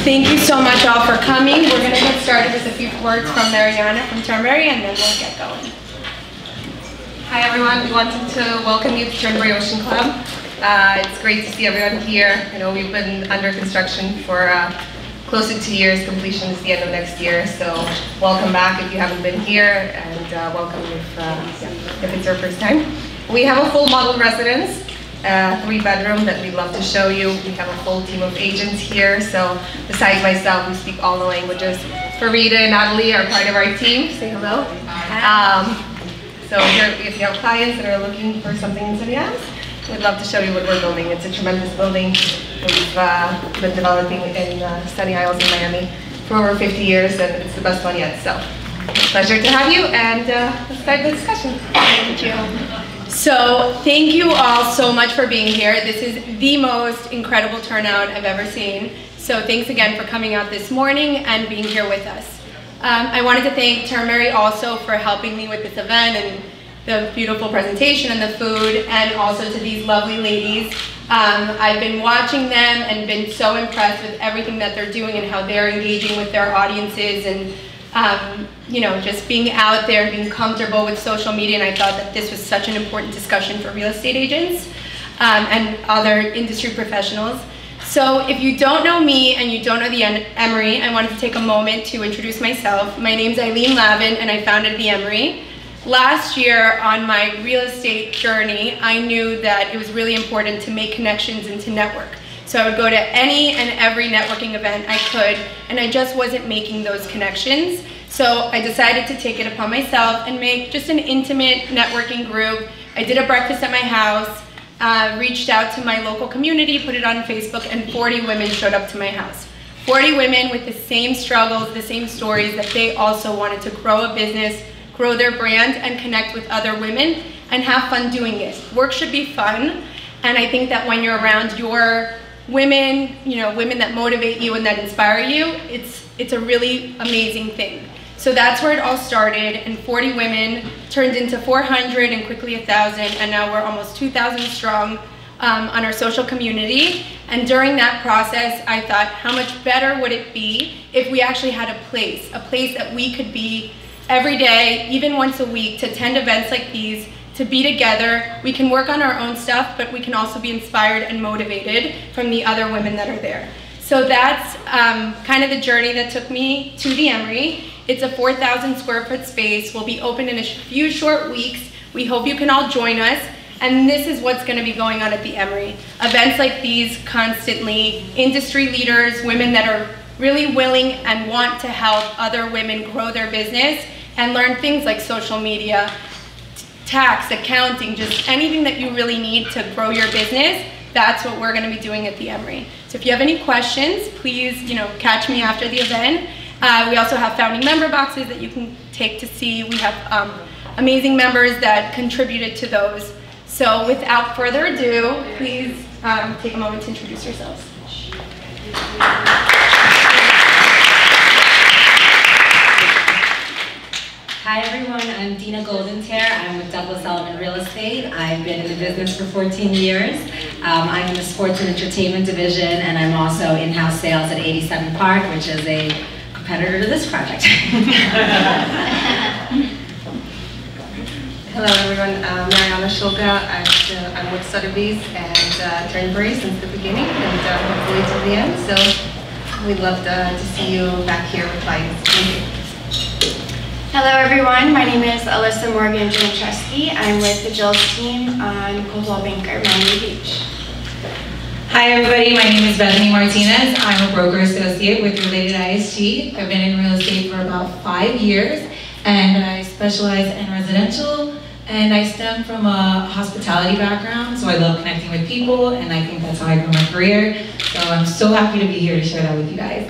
Thank you so much all for coming. We're going to get started with a few words from Mariana from Turnberry, and then we'll get going. Hi everyone, we wanted to welcome you to Turnberry Ocean Club. It's great to see everyone here. I know we've been under construction for close to 2 years. Completion is the end of next year, so welcome back if you haven't been here, and welcome if it's your first time. We have a full model residence, 3-bedroom that we'd love to show you. We have a full team of agents here, so besides myself, we speak all the languages. Farida and Natalie are part of our team. Say hello. So here, if you have clients that are looking for something in Sunny Isles, we'd love to show you what we're building. It's a tremendous building. We've been developing in Sunny Isles in Miami for over 50 years, and it's the best one yet. So, it's a pleasure to have you, and let's start the discussion. Thank you. So, thank you all so much for being here. This is the most incredible turnout I've ever seen. So, thanks again for coming out this morning and being here with us. I wanted to thank Turnberry also for helping me with this event and the beautiful presentation and the food, and also to these lovely ladies. I've been watching them and been so impressed with everything that they're doing and how they're engaging with their audiences, and you know, just being out there and being comfortable with social media. And I thought that this was such an important discussion for real estate agents and other industry professionals. So if you don't know me and you don't know the Emory, I wanted to take a moment to introduce myself. My name's Eileen Lavin, and I founded the Emory. Last year on my real estate journey, I knew that it was really important to make connections and to network. So I would go to any and every networking event I could, and I just wasn't making those connections. So I decided to take it upon myself and make just an intimate networking group. I did a breakfast at my house, reached out to my local community, put it on Facebook, and 40 women showed up to my house. 40 women with the same struggles, the same stories, that they also wanted to grow a business, grow their brand, and connect with other women and have fun doing it. Work should be fun, and I think that when you're around your women, you know, women that motivate you and that inspire you, it's a really amazing thing. So that's where it all started, and 40 women turned into 400 and quickly 1,000, and now we're almost 2,000 strong on our social community. And during that process, I thought, how much better would it be if we actually had a place that we could be every day, even once a week, to attend events like these, to be together. We can work on our own stuff, but we can also be inspired and motivated from the other women that are there. So that's kind of the journey that took me to the Emory. It's a 4,000 square foot space. We'll be open in a few short weeks. We hope you can all join us. And this is what's going to be going on at the Emory. Events like these constantly, industry leaders, women that are really willing and want to help other women grow their business and learn things like social media, tax, accounting, just anything that you really need to grow your business. That's what we're going to be doing at the Emory. So if you have any questions, please, catch me after the event. We also have founding member boxes that you can take to see. We have amazing members that contributed to those. So without further ado, please take a moment to introduce yourselves. Hi everyone, I'm Dina Goldentear. I'm with Douglas Elliman Real Estate. I've been in the business for 14 years. I'm in the sports and entertainment division, and I'm also in-house sales at 87 Park, which is a competitor to this project. Hello everyone, Mariana Shulga. I'm with Sotheby's and Turnberry since the beginning, and hopefully till the end. So we'd love to see you back here with clients. Thank you. Hello everyone, my name is Alyssa Morgan Janiszewski. I'm with the Jill's team on Coldwell Banker, Miami Beach. Hi everybody, my name is Bethany Martinez. I'm a broker associate with Related ISG. I've been in real estate for about 5 years, and I specialize in residential, and I stem from a hospitality background, so I love connecting with people, and I think that's how I grew my career. So I'm so happy to be here to share that with you guys.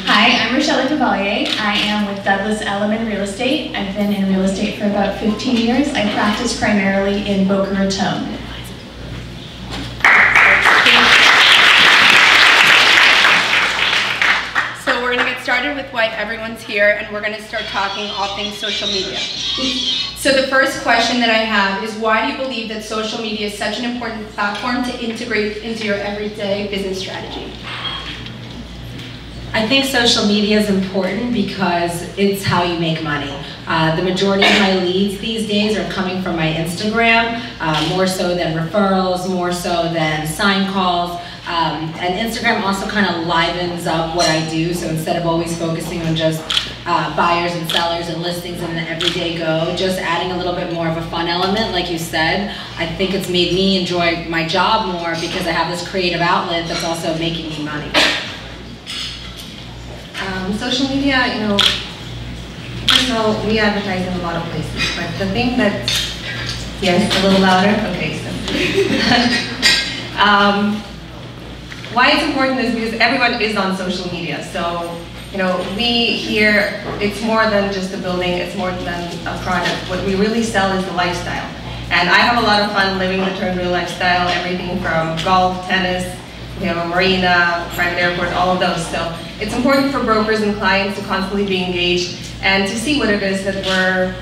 Hi, I'm Rochelle Cavalier. I am with Douglas Elliman Real Estate. I've been in real estate for about 15 years. I practice primarily in Boca Raton. So we're going to get started with why everyone's here, and we're gonna start talking all things social media. So the first question that I have is, why do you believe that social media is such an important platform to integrate into your everyday business strategy? I think social media is important because it's how you make money. The majority of my leads these days are coming from my Instagram, more so than referrals, more so than sign calls. And Instagram also kind of livens up what I do, so instead of always focusing on just buyers and sellers and listings and the everyday go, just adding a little bit more of a fun element, like you said, I think it's made me enjoy my job more because I have this creative outlet that's also making me money. Social media, you know, first of all, we advertise in a lot of places, but the thing that's, yes, a little louder? Okay, so. Why it's important is because everyone is on social media, so, you know, we here, it's more than just a building, it's more than a product. What we really sell is the lifestyle. And I have a lot of fun living the Turnville lifestyle, everything from golf, tennis, we have a marina, private airport, all of those. So it's important for brokers and clients to constantly be engaged and to see what it is that we're,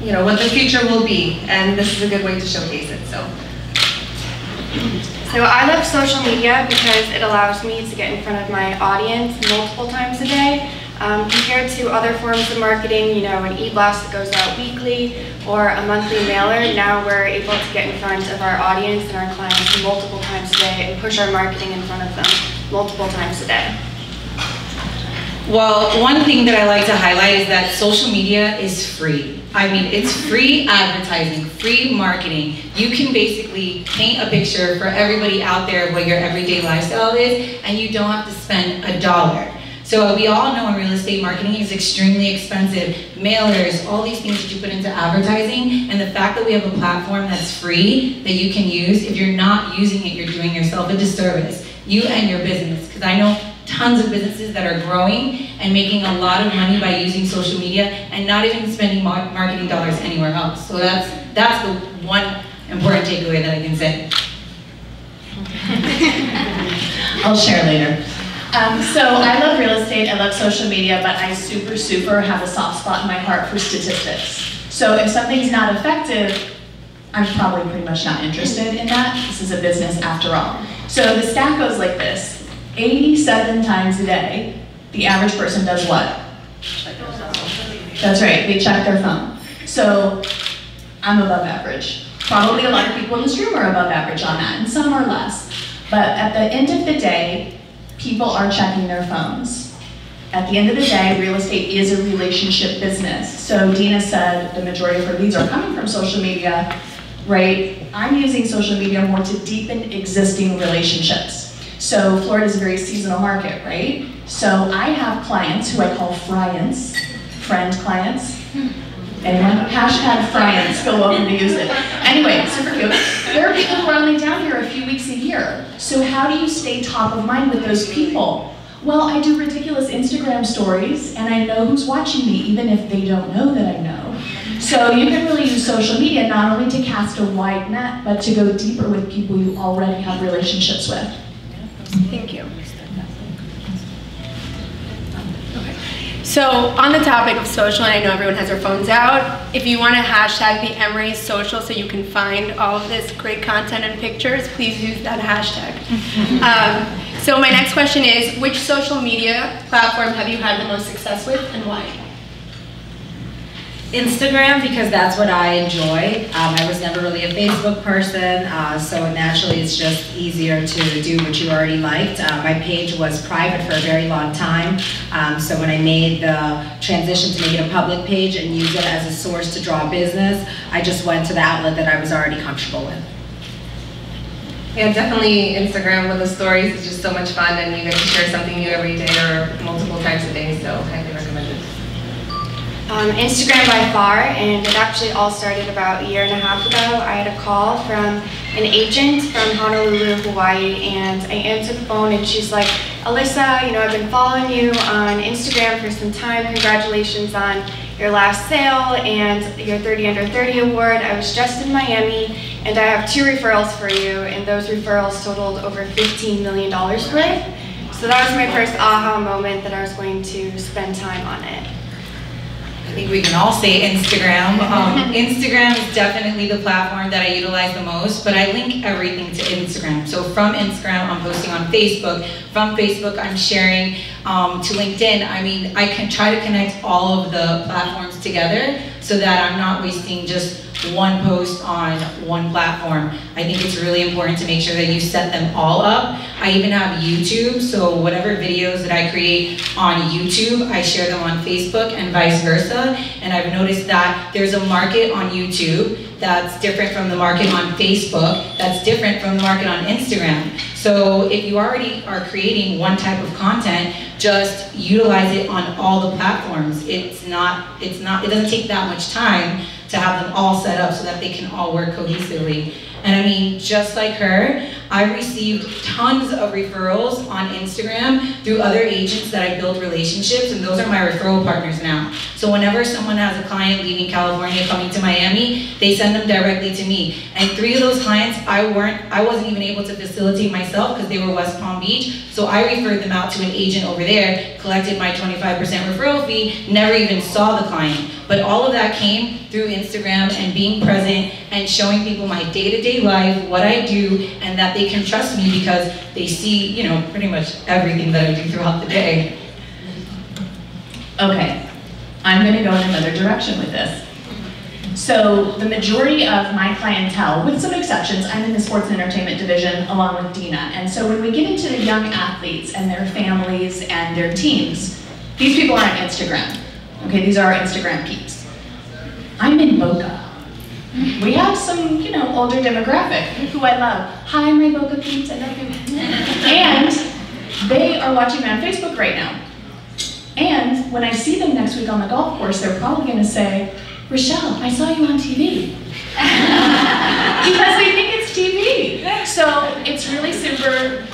you know, what the future will be. And this is a good way to showcase it. So I love social media because it allows me to get in front of my audience multiple times a day. Compared to other forms of marketing, you know, an e-blast that goes out weekly or a monthly mailer, now we're able to get in front of our audience and our clients multiple times a day and push our marketing in front of them multiple times a day. Well, one thing that I like to highlight is that social media is free. I mean, it's free advertising, free marketing. You can basically paint a picture for everybody out there of what your everyday lifestyle is, and you don't have to spend $1. So we all know in real estate marketing is extremely expensive. Mailers, all these things that you put into advertising, and the fact that we have a platform that's free that you can use, if you're not using it, you're doing yourself a disservice, you and your business. Because I know tons of businesses that are growing and making a lot of money by using social media and not even spending marketing dollars anywhere else. So that's the one important takeaway that I can say. I'll share later. So I love real estate, I love social media, but I super have a soft spot in my heart for statistics. So if something's not effective, I'm probably pretty much not interested in that. This is a business after all. So the stat goes like this: 87 times a day, the average person does what? That's right, they check their phone. So I'm above average. Probably a lot of people in this room are above average on that, and some are less. But at the end of the day, people are checking their phones. At the end of the day, real estate is a relationship business. So Dina said the majority of her leads are coming from social media, right? I'm using social media more to deepen existing relationships. So Florida is a very seasonal market, right? So I have clients who I call friends, friend clients. Anyone? Hashtag friends, go over to use it. Anyway, super cute. There are people who are only down here a few weeks a year. So how do you stay top of mind with those people? Well, I do ridiculous Instagram stories, and I know who's watching me, even if they don't know that I know. So you can really use social media not only to cast a wide net, but to go deeper with people you already have relationships with. Thank you. So on the topic of social, and I know everyone has their phones out, if you want to hashtag the Emory social so you can find all of this great content and pictures, please use that hashtag. So my next question is, which social media platform have you had the most success with and why? Instagram, because that's what I enjoy. I was never really a Facebook person, so naturally it's just easier to do what you already liked. My page was private for a very long time, so when I made the transition to make it a public page and use it as a source to draw business, I just went to the outlet that I was already comfortable with. Yeah, definitely Instagram with the stories is just so much fun, and you get to share something new every day or multiple times a day, so highly recommend it. Instagram by far, and it actually all started about a year and a half ago. I had a call from an agent from Honolulu, Hawaii, and I answered the phone and she's like, Alyssa, you know, I've been following you on Instagram for some time. Congratulations on your last sale and your 30 Under 30 award. I was just in Miami and I have 2 referrals for you, and those referrals totaled over $15 million worth. So that was my first aha moment that I was going to spend time on it. I think we can all say Instagram. Instagram is definitely the platform that I utilize the most, but I link everything to Instagram. So from Instagram, I'm posting on Facebook. From Facebook, I'm sharing to LinkedIn. I mean, I can try to connect all of the platforms together so that I'm not wasting just one post on one platform. I think it's really important to make sure that you set them all up. I even have YouTube, so whatever videos that I create on YouTube, I share them on Facebook and vice versa. And I've noticed that there's a market on YouTube that's different from the market on Facebook, that's different from the market on Instagram. So if you already are creating one type of content, just utilize it on all the platforms. It doesn't take that much time to have them all set up so that they can all work cohesively. And I mean, just like her, I received tons of referrals on Instagram through other agents that I build relationships, and those are my referral partners now. So whenever someone has a client leaving California coming to Miami, they send them directly to me. And 3 of those clients, I wasn't even able to facilitate myself because they were West Palm Beach, so I referred them out to an agent over there, collected my 25% referral fee, never even saw the client. But all of that came through Instagram and being present and showing people my day-to-day life, what I do, and that they can trust me because they see, you know, pretty much everything that I do throughout the day. Okay, I'm gonna go in another direction with this. So the majority of my clientele, with some exceptions, I'm in the sports and entertainment division along with Dina. And so when we get into the young athletes and their families and their teams, these people are on Instagram. Okay, these are our Instagram peeps. I'm in Boca. We have some, you know, older demographic who I love. Hi, my Boca peeps, I love you. And they are watching me on Facebook right now. And when I see them next week on the golf course, they're probably gonna say, Rochelle, I saw you on TV. Because they think it's TV. So it's really super,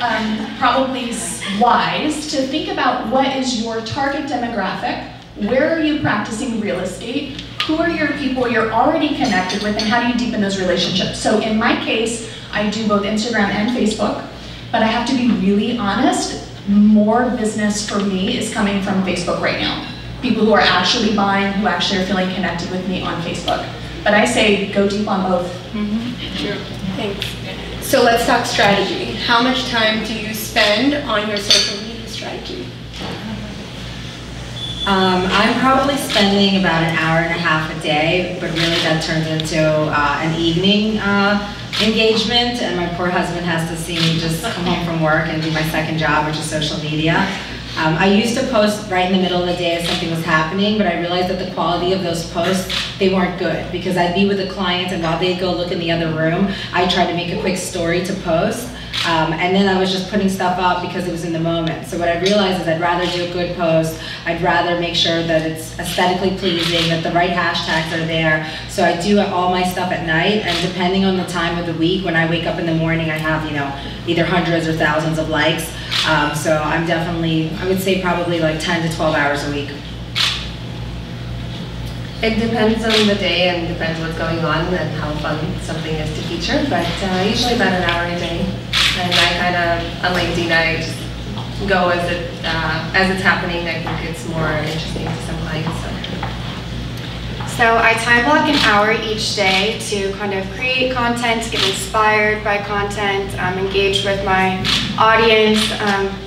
probably wise to think about what is your target demographic, where are you practicing real estate, who are your people you're already connected with, and how do you deepen those relationships? So in my case, I do both Instagram and Facebook, but I have to be really honest, more business for me is coming from Facebook right now. People who are actually buying, who actually are feeling connected with me on Facebook. But I say go deep on both. Sure. Thanks. So let's talk strategy. How much time do you spend on your social media strategy? I'm probably spending about an hour and a half a day, but really that turns into an evening engagement, and my poor husband has to see me just come home from work and do my second job, which is social media. I used to post right in the middle of the day if something was happening, but I realized that the quality of those posts, they weren't good, because I'd be with the clients and while they'd go look in the other room, I tried to make a quick story to post. And then I was just putting stuff up because it was in the moment. So what I realized is I'd rather do a good post, I'd rather make sure that it's aesthetically pleasing, that the right hashtags are there. So I do all my stuff at night, and depending on the time of the week, when I wake up in the morning, I have, you know, either hundreds or thousands of likes. So I'm definitely, I would say probably like 10 to 12 hours a week. It depends on the day and depends what's going on and how fun something is to feature, but usually about an hour a day. And I kind of, unlike Dina, I just go as it's happening. I think it's more interesting to some clients. So I time block an hour each day to kind of create content, get inspired by content, engage with my audience,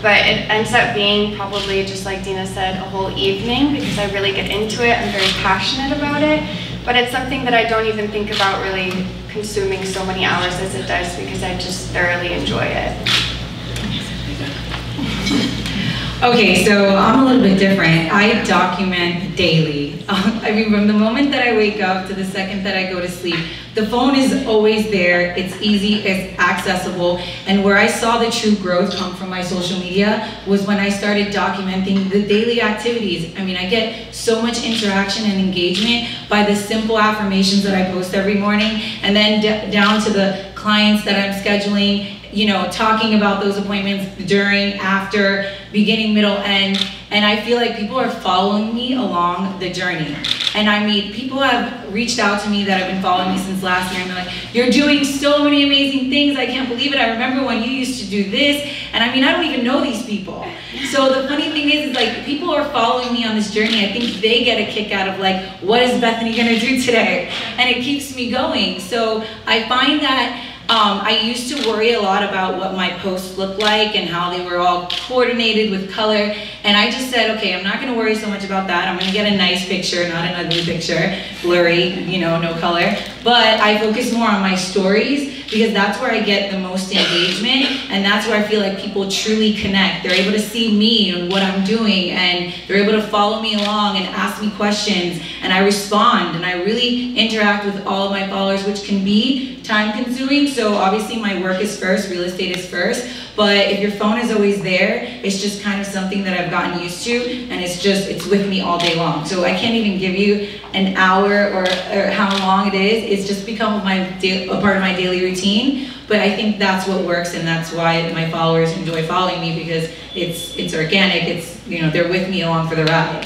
but it ends up being probably, just like Dina said, a whole evening because I really get into it. I'm very passionate about it, but it's something that I don't even think about really consuming so many hours as it does because I just thoroughly enjoy it. Okay, so I'm a little bit different. I document daily. I mean, from the moment that I wake up to the second that I go to sleep, the phone is always there, it's easy, it's accessible, and where I saw the true growth come from my social media was when I started documenting the daily activities. I mean, I get so much interaction and engagement by the simple affirmations that I post every morning, and then down to the clients that I'm scheduling, you know, talking about those appointments during, after, beginning, middle, end. And I feel like people are following me along the journey. And I mean, people have reached out to me that have been following me since last year, and they're like, you're doing so many amazing things, I can't believe it, I remember when you used to do this, and I mean, I don't even know these people. So the funny thing is like, people are following me on this journey. I think they get a kick out of like, what is Bethany gonna do today? And it keeps me going. So I find that I used to worry a lot about what my posts looked like and how they were all coordinated with color. And I just said, okay, I'm not gonna worry so much about that. I'm gonna get a nice picture, not an ugly picture, blurry, you know, no color. But I focus more on my stories because that's where I get the most engagement, and that's where I feel like people truly connect. They're able to see me and what I'm doing, and they're able to follow me along and ask me questions, and I respond, and I really interact with all of my followers, which can be time consuming. So obviously my work is first, real estate is first, but if your phone is always there, it's just kind of something that I've gotten used to, and it's with me all day long. So I can't even give you an hour or how long it is. It's just become a part of my daily routine. But I think that's what works, and that's why my followers enjoy following me, because it's organic. It's, you know, they're with me along for the ride.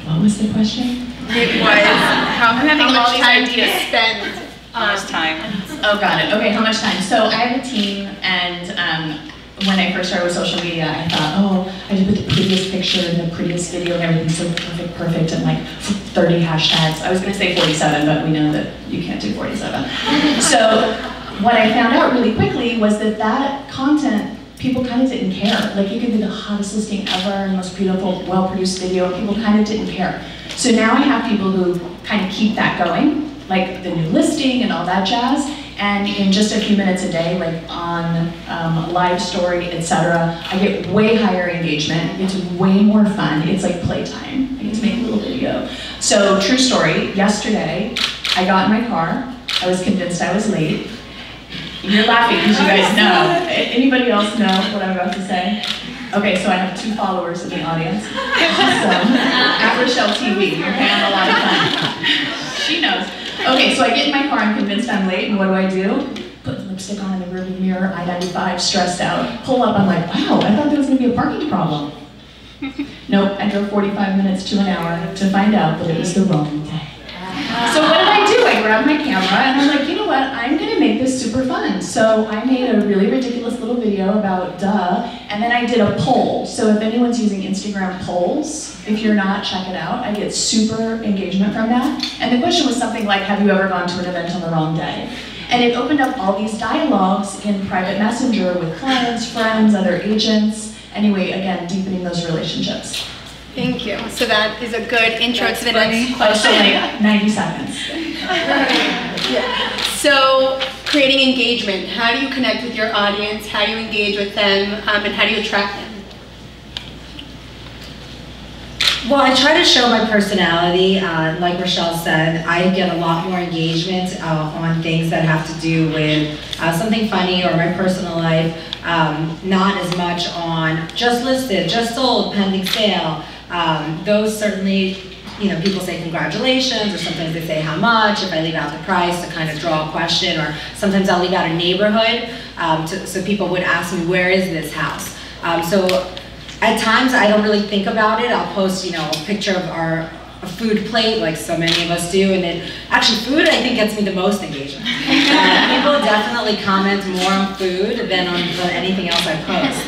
What was the question? It was how much time do you spend? How much time? Oh, got it. Okay, how much time? So I have a team, and when I first started with social media, I thought, oh, I did put the prettiest picture and the prettiest video and everything's so perfect, and like 30 hashtags. I was gonna say 47, but we know that you can't do 47. So what I found out really quickly was that content, people kind of didn't care. Like, you could be the hottest listing ever and most beautiful, well-produced video, and people kind of didn't care. So now I have people who kind of keep that going, like the new listing and all that jazz. And in just a few minutes a day, like on live story, etc., I get way higher engagement. It's way more fun. It's like playtime. I get to make a little video. So true story, yesterday, I got in my car. I was convinced I was late. You're laughing because you guys know. Anybody else know what I'm about to say? Okay, so I have 2 followers in the audience. Awesome. At Rochelle TV, you're having a lot of fun. She knows. Okay, so I get in my car, I'm convinced I'm late, and what do? Put lipstick on in the rearview mirror, I-95, stressed out. Pull up, I'm like, wow, I thought there was gonna be a parking problem. Nope, I drove 45 minutes to an hour to find out that it was the wrong day. So what did I do? I grabbed my camera and I'm like, you know what, I'm gonna make this super fun. So I made a really ridiculous little video about duh, and then I did a poll. So if anyone's using Instagram polls, if you're not, check it out. I get super engagement from that. And the question was something like, have you ever gone to an event on the wrong day? And it opened up all these dialogues in private messenger with clients, friends, other agents. Anyway, again, deepening those relationships. Thank you. So that is a good intro to the next question. Like 90 seconds. Yeah. So creating engagement. How do you connect with your audience? How do you engage with them? And how do you attract them? Well, I try to show my personality. Like Rochelle said, I get a lot more engagement on things that have to do with something funny or my personal life. Not as much on just listed, just sold, pending sale. Those certainly, you know, people say congratulations, or sometimes they say how much, if I leave out the price to kind of draw a question, or sometimes I'll leave out a neighborhood, so people would ask me, where is this house? So at times I don't really think about it. I'll post, you know, a picture of a food plate, like so many of us do, and then actually food I think gets me the most engagement. People definitely comment more on food than on anything else I post.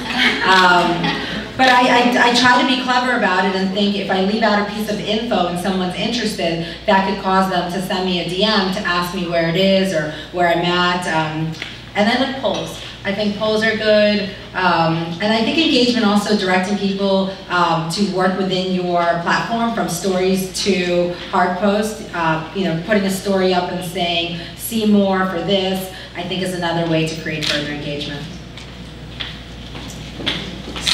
But I try to be clever about it and think if I leave out a piece of info and someone's interested, that could cause them to send me a DM to ask me where it is or where I'm at. And I like polls. I think polls are good. And I think engagement also, directing people to work within your platform, from stories to hard posts. You know, putting a story up and saying, see more for this, I think is another way to create further engagement.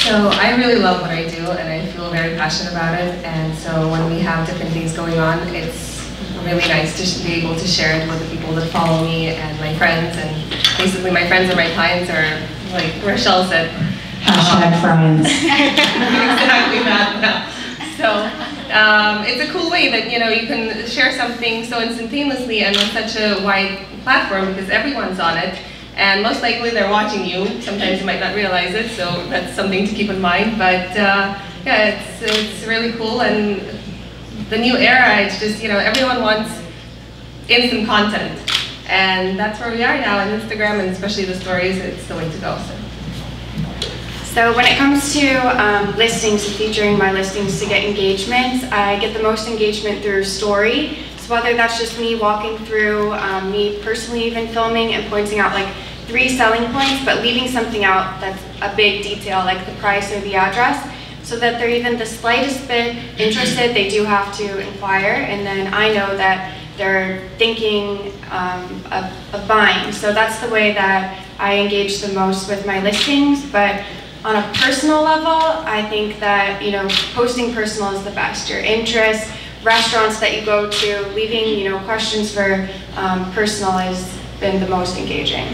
So I really love what I do, and I feel very passionate about it. And so when we have different things going on, it's really nice to be able to share it with the people that follow me and my friends. And basically my friends and my clients are, like Rochelle said, hashtag friends. Exactly that. So it's a cool way that, you know, you can share something so instantaneously and on such a wide platform, because everyone's on it. and most likely they're watching you. Sometimes you might not realize it, so that's something to keep in mind. But yeah, it's really cool, and the new era, it's just, you know, everyone wants instant content, and that's where we are now on Instagram, and especially the stories, it's the way to go. So when it comes to listings and featuring my listings to get engagement, I get the most engagement through story. So whether that's just me walking through, me personally even filming and pointing out like 3 selling points, but leaving something out that's a big detail, like the price or the address, so that they're even the slightest bit interested, they do have to inquire, and then I know that they're thinking of buying. So that's the way that I engage the most with my listings. But on a personal level, I think that, you know, posting personal is the best. Your interests, restaurants that you go to, leaving, you know, questions for personal has been the most engaging.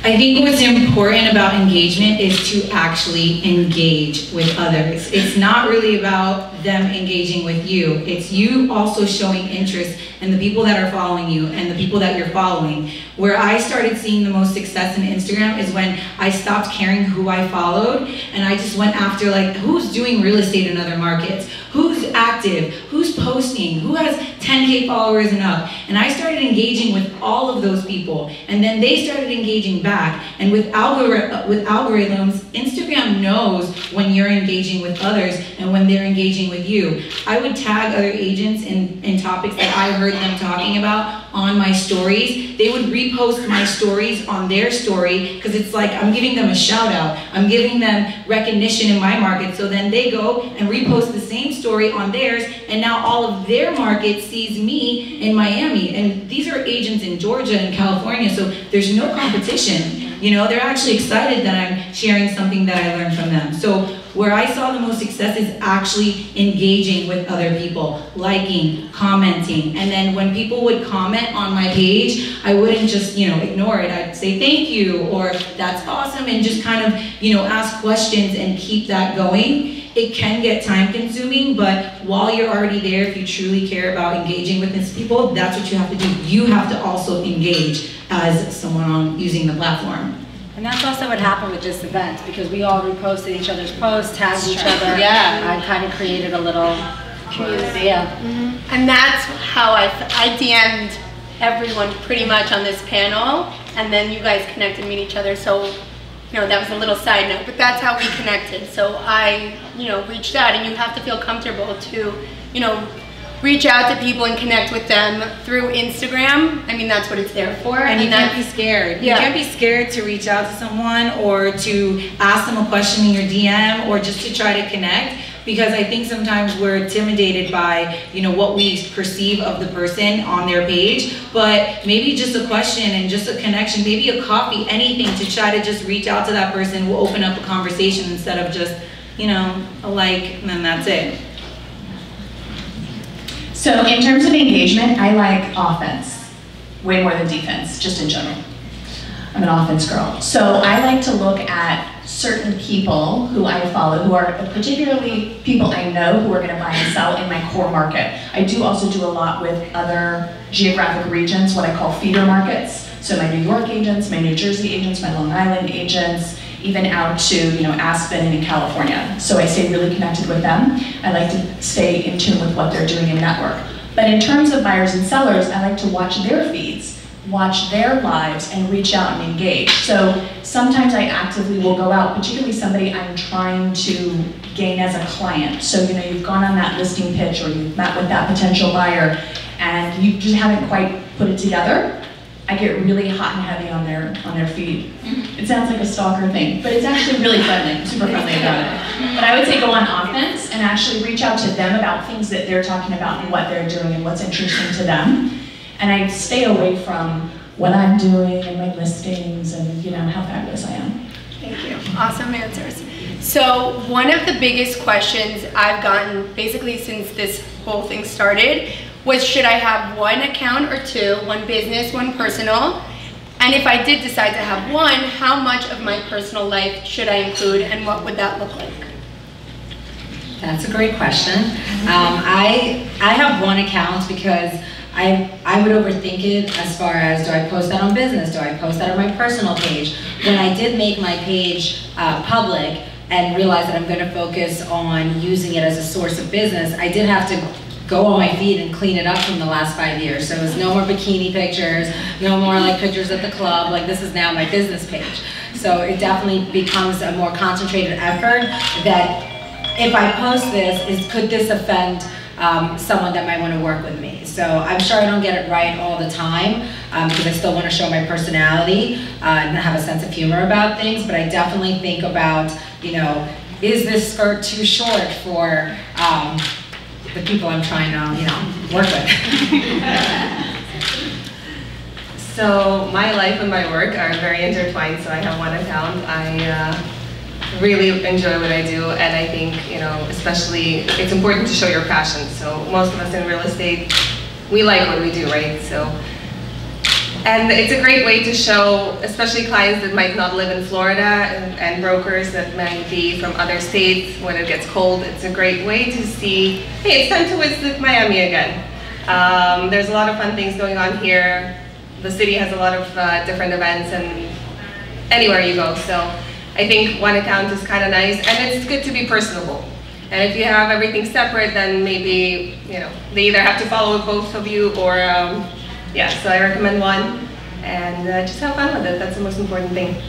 I think what's important about engagement is to actually engage with others. It's not really about them engaging with you. It's you also showing interest in the people that are following you and the people that you're following. Where I started seeing the most success in Instagram is when I stopped caring who I followed, and I just went after like who's doing real estate in other markets, who's active, who's posting, who has 10K followers and up. And I started engaging with all of those people, and then they started engaging back. And with algorithms, Instagram knows when you're engaging with others and when they're engaging with you. I would tag other agents in topics that I heard them talking about on my stories. They would repost my stories on their story, because it's like I'm giving them a shout out. I'm giving them recognition in my market. So then they go and repost the same story on theirs, and now all of their market sees me in Miami. And these are agents in Georgia and California, so there's no competition. You know, they're actually excited that I'm sharing something that I learned from them. So where I saw the most success is actually engaging with other people, liking, commenting. And then when people would comment on my page, I wouldn't just, you know, ignore it. I'd say thank you, or that's awesome, and just kind of, you know, ask questions and keep that going. It can get time consuming, but while you're already there, if you truly care about engaging with these people, that's what you have to do. You have to also engage as someone using the platform. And that's also what happened with this event, because we all reposted each other's posts, tagged each other. Yeah. I kind of created a little community. Yeah. Mm-hmm. And that's how I DM'd everyone pretty much on this panel, and then you guys connected me to each other. So, you know, that was a little side note, but that's how we connected. So I, you know, reached out, and you have to feel comfortable to, you know, reach out to people and connect with them through Instagram. I mean, that's what it's there for. And you can't be scared. Yeah. You can't be scared to reach out to someone or to ask them a question in your DM or just to try to connect, because I think sometimes we're intimidated by, you know, what we perceive of the person on their page. But maybe just a question and just a connection, maybe a coffee, anything to try to just reach out to that person will open up a conversation instead of just, you know, a like and then that's it. So in terms of engagement, I like offense way more than defense, just in general. I'm an offense girl. So I like to look at certain people who I follow, who are particularly people I know who are going to buy and sell in my core market. I do also do a lot with other geographic regions, what I call feeder markets. So my New York agents, my New Jersey agents, my Long Island agents, even out to, you know, Aspen and in California. So I stay really connected with them. I like to stay in tune with what they're doing in network. But in terms of buyers and sellers, I like to watch their feeds, watch their lives, and reach out and engage. So sometimes I actively will go out, particularly somebody I'm trying to gain as a client. So, you know, you've gone on that listing pitch or you've met with that potential buyer and you just haven't quite put it together. I get really hot and heavy on their feed. It sounds like a stalker thing, but it's actually really friendly, super friendly about it. But I would say go on offense and actually reach out to them about things that they're talking about and what they're doing and what's interesting to them. And I stay away from what I'm doing and my listings and, you know, how fabulous I am. Thank you. Awesome answers. So one of the biggest questions I've gotten basically since this whole thing started was, should I have one account or two, one business, one personal? And if I did decide to have one, how much of my personal life should I include and what would that look like? That's a great question. I have one account because I would overthink it as far as, do I post that on business? Do I post that on my personal page? When I did make my page public and realized that I'm going to focus on using it as a source of business, I did have to go on my feed and clean it up from the last 5 years. So it was no more bikini pictures, no more like pictures at the club, like this is now my business page. So it definitely becomes a more concentrated effort that if I post this, could this offend someone that might want to work with me? So I'm sure I don't get it right all the time because I still want to show my personality and have a sense of humor about things, but I definitely think about, you know, is this skirt too short for the people I'm trying to, you know, work with? So my life and my work are very intertwined, so I have one account. I really enjoy what I do, and I think, you know, especially it's important to show your passion. So most of us in real estate, we like what we do, right? So, and it's a great way to show, especially clients that might not live in Florida and brokers that might be from other states when it gets cold. It's a great way to see, hey, it's time to visit Miami again. There's a lot of fun things going on here. The city has a lot of different events and anywhere you go. So I think one account is kind of nice, and it's good to be personable. And if you have everything separate, then maybe, you know, they either have to follow both of you or, yeah, so I recommend one, and just have fun with it. That's the most important thing.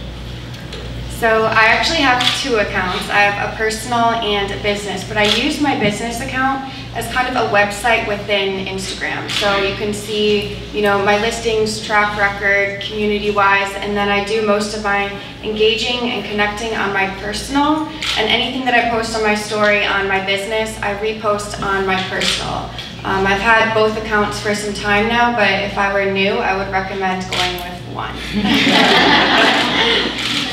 So I actually have 2 accounts. I have a personal and a business, but I use my business account as kind of a website within Instagram. So you can see, you know, my listings, track record, community-wise, and then I do most of my engaging and connecting on my personal, and anything that I post on my story on my business, I repost on my personal. I've had both accounts for some time now, but if I were new, I would recommend going with one.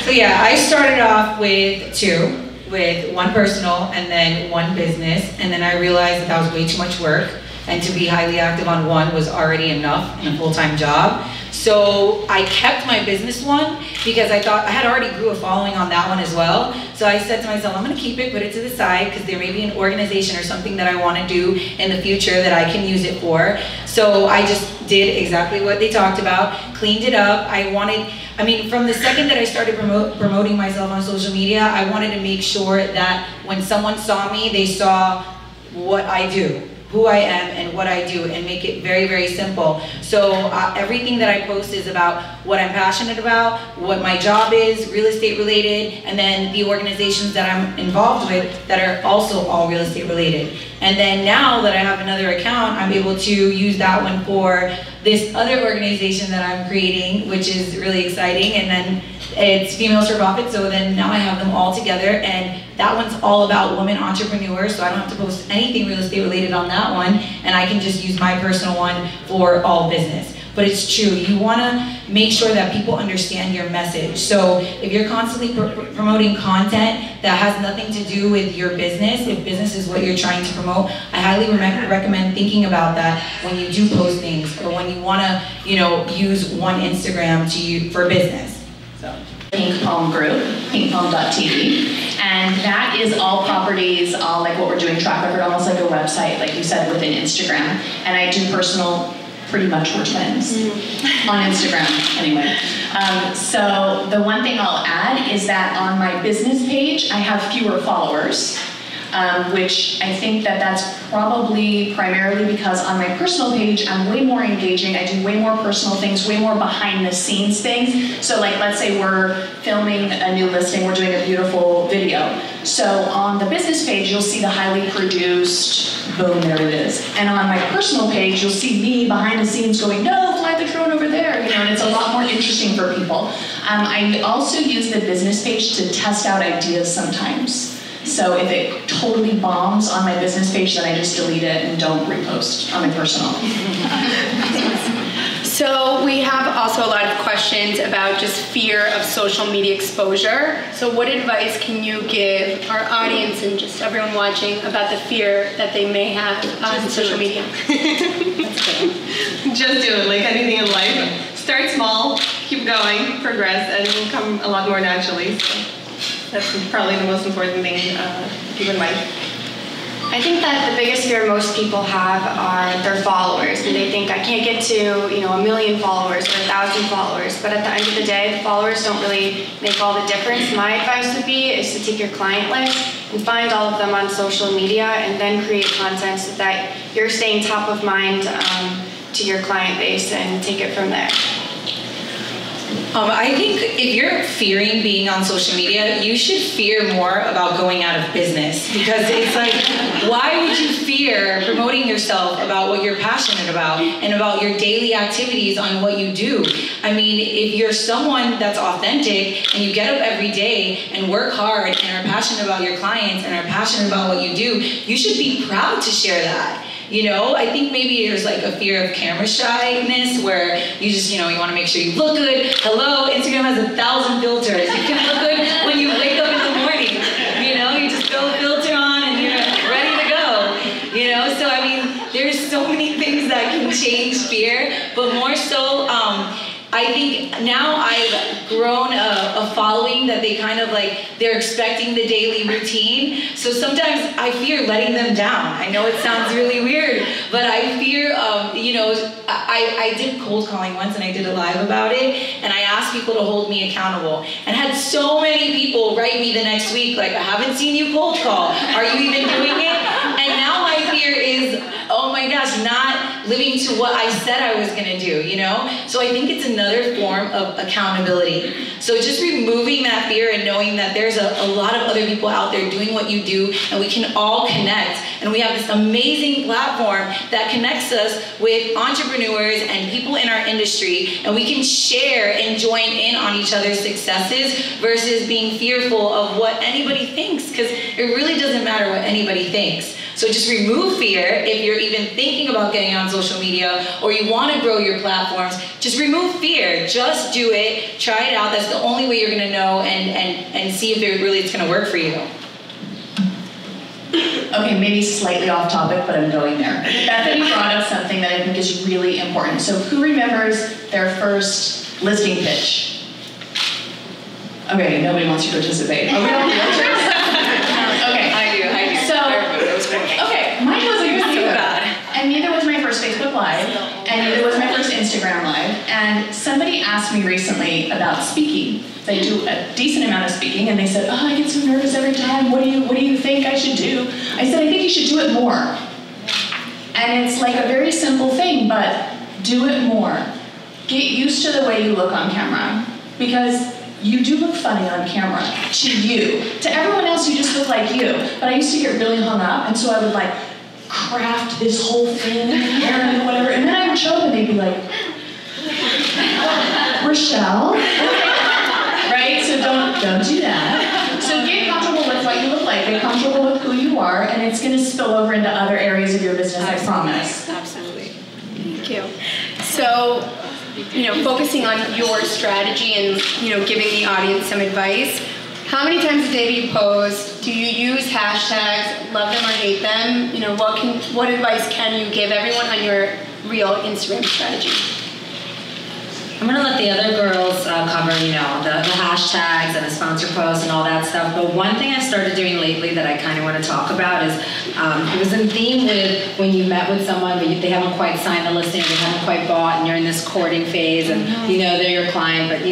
So yeah, I started off with 2, with one personal and then one business, and then I realized that was way too much work, and to be highly active on one was already enough in a full-time job. So I kept my business one because I thought I had already grew a following on that one as well. So I said to myself, I'm going to keep it, put it to the side, because there may be an organization or something that I want to do in the future that I can use it for. So I just did exactly what they talked about, cleaned it up. I mean, from the second that I started promoting myself on social media, I wanted to make sure that when someone saw me, they saw what I do, who I am and what I do, and make it very, very simple. So everything that I post is about what I'm passionate about, what my job is, real estate related, and then the organizations that I'm involved with that are also all real estate related. And then now that I have another account, I'm able to use that one for this other organization that I'm creating, which is really exciting. And then it's Females for Profit, so then now I have them all together, and that one's all about women entrepreneurs, so I don't have to post anything real estate related on that one, and I can just use my personal one for all business. But it's true, you want to make sure that people understand your message. So if you're constantly promoting content that has nothing to do with your business, if business is what you're trying to promote, I highly recommend thinking about that when you do post things, or when you want to, you know, use one Instagram for business. So. Pink Palm Group, pinkpalm.tv, and that is all properties, all like what we're doing, track record, almost like a website, like you said, within Instagram. And I do personal, pretty much we're twins on Instagram anyway. So the one thing I'll add is that on my business page, I have fewer followers. Which I think that that's probably primarily because on my personal page, I'm way more engaging. I do way more personal things, way more behind the scenes things. So like, let's say we're filming a new listing, we're doing a beautiful video. So on the business page, you'll see the highly produced, boom, there it is. And on my personal page, you'll see me behind the scenes going, no, fly the drone over there, you know, and it's a lot more interesting for people. I also use the business page to test out ideas sometimes. So if it totally bombs on my business page, then I just delete it and don't repost on my personal. So we have also a lot of questions about just fear of social media exposure. So what advice can you give our audience and just everyone watching about the fear that they may have on social media? Just do it, like anything in life. Start small, keep going, progress, and it will come a lot more naturally. So that's probably the most important thing to keep in mind. I think that the biggest fear most people have are their followers, and they think I can't get to 1 million followers or 1,000 followers. But at the end of the day, the followers don't really make all the difference. My advice would be is to take your client list and find all of them on social media, and then create content so that you're staying top of mind to your client base, and take it from there. I think if you're fearing being on social media, you should fear more about going out of business, because it's like, why would you fear promoting yourself about what you're passionate about and about your daily activities on what you do? I mean, if you're someone that's authentic and you get up every day and work hard and are passionate about your clients and are passionate about what you do, you should be proud to share that. I think maybe there's like a fear of camera shyness where you just, you want to make sure you look good. Hello, Instagram has 1,000 filters. You can look good when you wake up in the morning. You just throw a filter on and you're ready to go. So I mean, there's so many things that can change fear, but more so, I think now I've grown a following that they kind of they're expecting the daily routine. So sometimes I fear letting them down. I know it sounds really weird, but I fear, I did cold calling once and I did a live about it, and I asked people to hold me accountable, and had so many people write me the next week like, I haven't seen you cold call. Are you even doing it? And now my fear is, oh my gosh, not living to what I said I was gonna do, So I think it's another form of accountability. So just removing that fear and knowing that there's a lot of other people out there doing what you do, and we can all connect. And we have this amazing platform that connects us with entrepreneurs and people in our industry, and we can share and join in on each other's successes versus being fearful of what anybody thinks, because it really doesn't matter what anybody thinks. So just remove fear if you're even thinking about getting on social media or you want to grow your platforms. Just remove fear. Just do it. Try it out. That's the only way you're going to know and see if it really is going to work for you. Okay, maybe slightly off topic, but I'm going there. Bethany brought up something that I think is really important. So who remembers their first listing pitch? Okay, nobody wants to participate. Are we all realtors? Okay. I do. Okay, mine wasn't good either. And neither was my first Facebook Live, and neither was my first Instagram Live. And somebody asked me recently about speaking. They do a decent amount of speaking, and they said, oh, I get so nervous every time. What do you think I should do? I said, I think you should do it more. And it's like a very simple thing, but do it more. Get used to the way you look on camera, because you do look funny on camera, to you. To everyone else, you just look like you. But I used to get really hung up, and so I would craft this whole thing and whatever, and then I would show up and they'd be like, Rochelle? Right? So don't do that. So get comfortable with what you look like, get comfortable with who you are, and it's gonna spill over into other areas of your business, I promise. Absolutely. Thank you. So, focusing on your strategy and, giving the audience some advice, how many times a day do you post? Do you use hashtags, love them or hate them? What advice can you give everyone on your real Instagram strategy? I'm gonna let the other girls cover, the hashtags and the sponsor posts and all that stuff. But one thing I started doing lately that I kind of want to talk about is it was in theme with when you met with someone but they haven't quite signed the listing, they haven't quite bought, and you're in this courting phase, and they're your client, but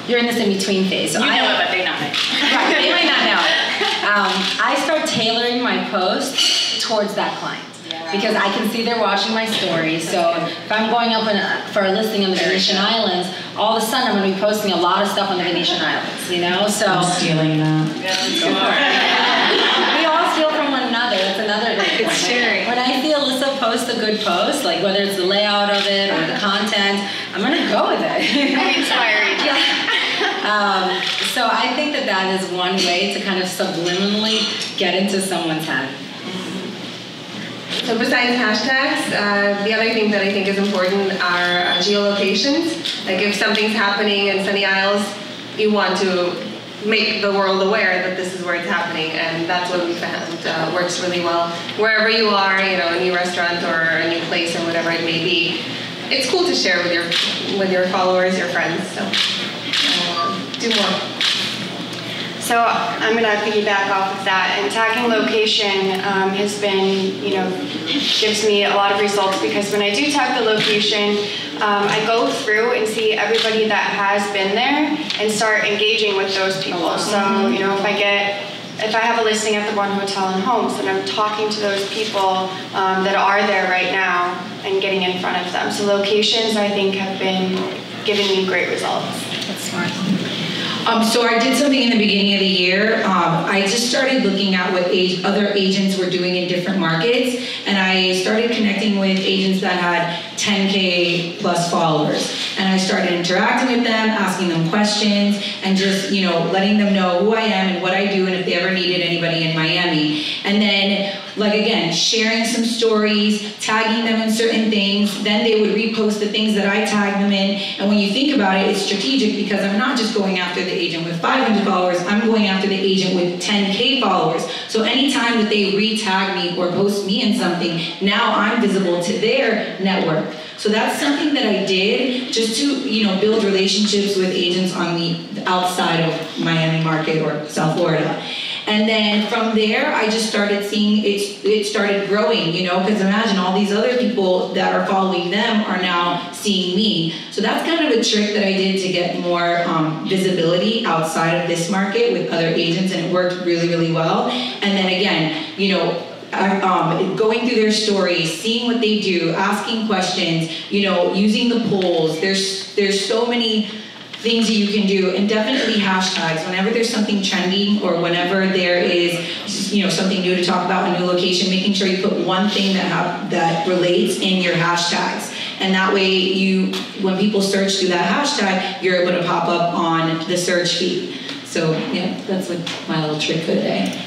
you're in this in-between phase. So you know it, but they not know. Right, they might not know it. I start tailoring my posts towards that client. Because I can see they're watching my stories. So if I'm going up for a listing on the Venetian Islands, all of a sudden I'm going to be posting a lot of stuff on the Venetian Islands, So I'm stealing that. We all steal from one another. It's another great point. It's sharing. When I see Alyssa post a good post, whether it's the layout of it or the content, I'm going to go with it. I inspire you. So I think that is one way to kind of subliminally get into someone's head. So besides hashtags, the other thing that I think is important are geolocations. Like if something's happening in Sunny Isles, you want to make the world aware that this is where it's happening, and that's what we found works really well. Wherever you are, a new restaurant or a new place or whatever it may be, it's cool to share with your followers, your friends. So do more. So I'm gonna piggyback off of that, and tagging location has been, gives me a lot of results, because when I do tag the location, I go through and see everybody that has been there and start engaging with those people. So, if I have a listing at the One Hotel and Homes, then I'm talking to those people that are there right now and getting in front of them. So locations, I think, have been giving me great results. That's smart. So I did something in the beginning of the year. I just started looking at what other agents were doing in different markets, and I started connecting with agents that had 10K plus followers. And I started interacting with them, asking them questions, and just, letting them know who I am and what I do, and if they ever needed anybody in Miami. And then, again, sharing some stories, tagging them in certain things. Then they would repost the things that I tagged them in. And when you think about it, it's strategic, because I'm not just going after the agent with 500 followers, I'm going after the agent with 10K followers. So anytime that they re-tag me or post me in something, now I'm visible to their network. So that's something that I did just to, build relationships with agents on the outside of Miami market or South Florida. And then from there, I just started seeing it started growing, because imagine all these other people that are following them are now seeing me. So that's kind of a trick that I did to get more visibility outside of this market with other agents, and it worked really, really well. And then again, going through their stories, seeing what they do, asking questions, using the polls. There's so many things that you can do, and definitely hashtags. Whenever there's something trending, or whenever there is, something new to talk about, a new location, making sure you put one thing that relates in your hashtags. And that way when people search through that hashtag, you're able to pop up on the search feed. So yeah, that's my little trick for the day.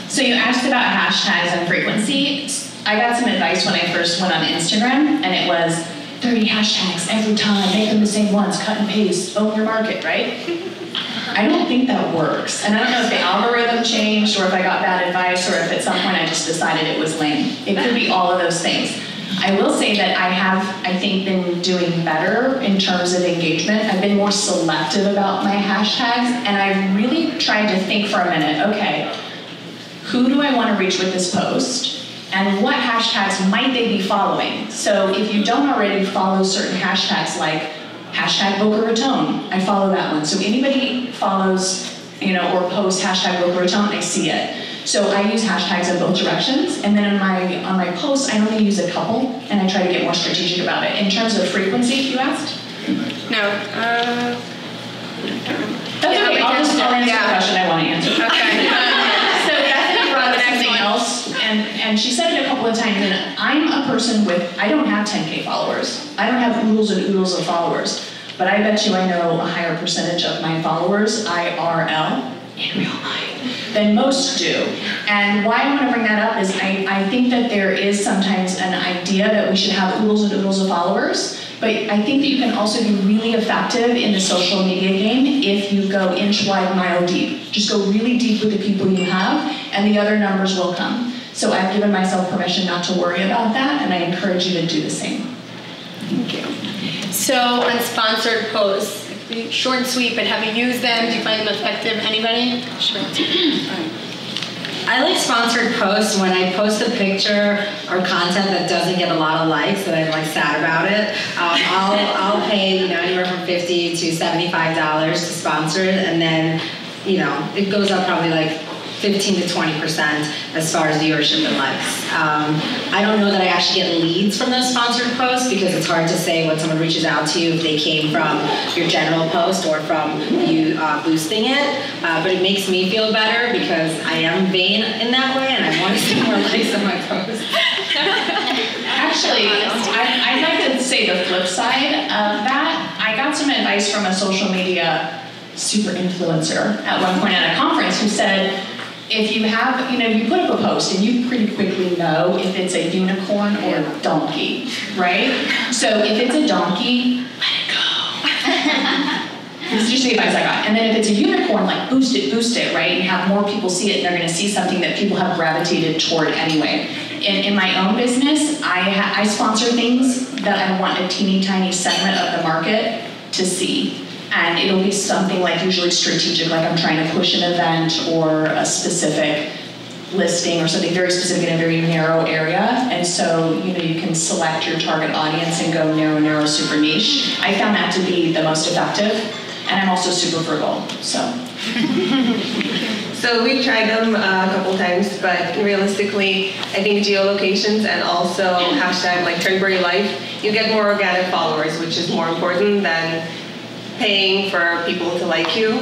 So you asked about hashtags and frequency. I got some advice when I first went on Instagram, and it was 30 hashtags every time, make them the same ones, cut and paste, own your market, right? I don't think that works. And I don't know if the algorithm changed, or if I got bad advice, or if at some point I just decided it was lame. It could be all of those things. I will say that I have, I think, been doing better in terms of engagement. I've been more selective about my hashtags, and I've really tried to think for a minute, okay, who do I want to reach with this post? And what hashtags might they be following? So if you don't already follow certain hashtags, like hashtag Boca Raton, I follow that one. So anybody follows, or posts hashtag Boca Raton, I see it. So I use hashtags in both directions, and then on my posts, I only use a couple, and I try to get more strategic about it. In terms of frequency, you asked? No. That's okay. I'll answer the question I want to answer. Okay. So Bethany brought up something else, and she said it a couple of times, and I'm a person I don't have 10K followers. I don't have oodles and oodles of followers, but I bet you I know a higher percentage of my followers, IRL, in real life, than most do. And why I want to bring that up is I think that there is sometimes an idea that we should have oodles and oodles of followers, but I think that you can also be really effective in the social media game if you go inch wide, mile deep. Just go really deep with the people you have, and the other numbers will come. So I've given myself permission not to worry about that, and I encourage you to do the same. Thank you. So on sponsored posts, short and sweet, but have you used them? Do you find them effective? Anybody? Sure. I like sponsored posts when I post a picture or content that doesn't get a lot of likes, that I'm sad about it. I'll pay anywhere from $50 to $75 to sponsor it, and then it goes up probably 15 to 20% as far as viewership and likes. I don't know that I actually get leads from those sponsored posts, because it's hard to say when someone reaches out to you if they came from your general post or from you boosting it. But it makes me feel better, because I am vain in that way, and I want to see more likes on my posts. Actually, I'd like to say the flip side of that. I got some advice from a social media super influencer at one point at a conference who said, if you have, you put up a post and you pretty quickly know if it's a unicorn or a donkey, right? So if it's a donkey, let it go. This is just the advice I got. And then if it's a unicorn, boost it, right? And have more people see it, and they're going to see something that people have gravitated toward anyway. In my own business, I sponsor things that I want a teeny tiny segment of the market to see. And it'll be something like usually strategic, like I'm trying to push an event or a specific listing or something very specific in a very narrow area. And so, you can select your target audience and go narrow, super niche. I found that to be the most effective. And I'm also super frugal, so. So we've tried them a couple times, but realistically, I think geolocations and also hashtag like Turnberry Life, you get more organic followers, which is more important than paying for people to like you.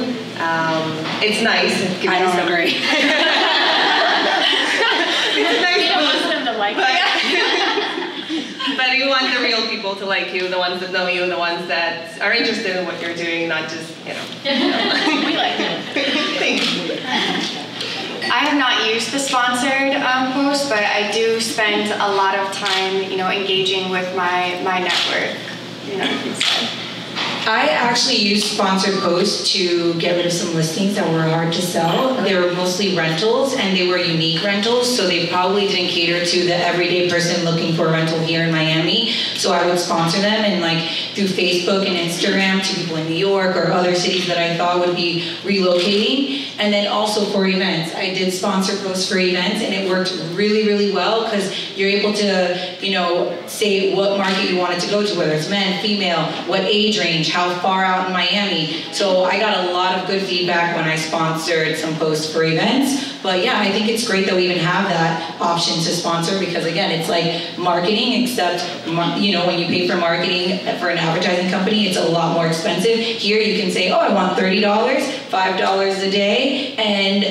It's nice. I don't agree. It's a nice boost, but you want the real people to like you, the ones that know you, the ones that are interested in what you're doing, not just, We like you. Thank you. I have not used the sponsored post, but I do spend a lot of time, engaging with my network, instead. I actually used sponsored posts to get rid of some listings that were hard to sell. They were mostly rentals, and they were unique rentals, so they probably didn't cater to the everyday person looking for a rental here in Miami. So I would sponsor them, and through Facebook and Instagram to people in New York or other cities that I thought would be relocating. And then also for events, I did sponsor posts for events, and it worked really, really well because you're able to, say what market you wanted to go to, whether it's men, female, what age range, how far out in Miami. So I got a lot of good feedback when I sponsored some posts for events. But yeah, I think it's great that we even have that option to sponsor because again, it's like marketing, except, when you pay for marketing for an advertising company, it's a lot more expensive. Here you can say, oh, I want $30, $5 a day, and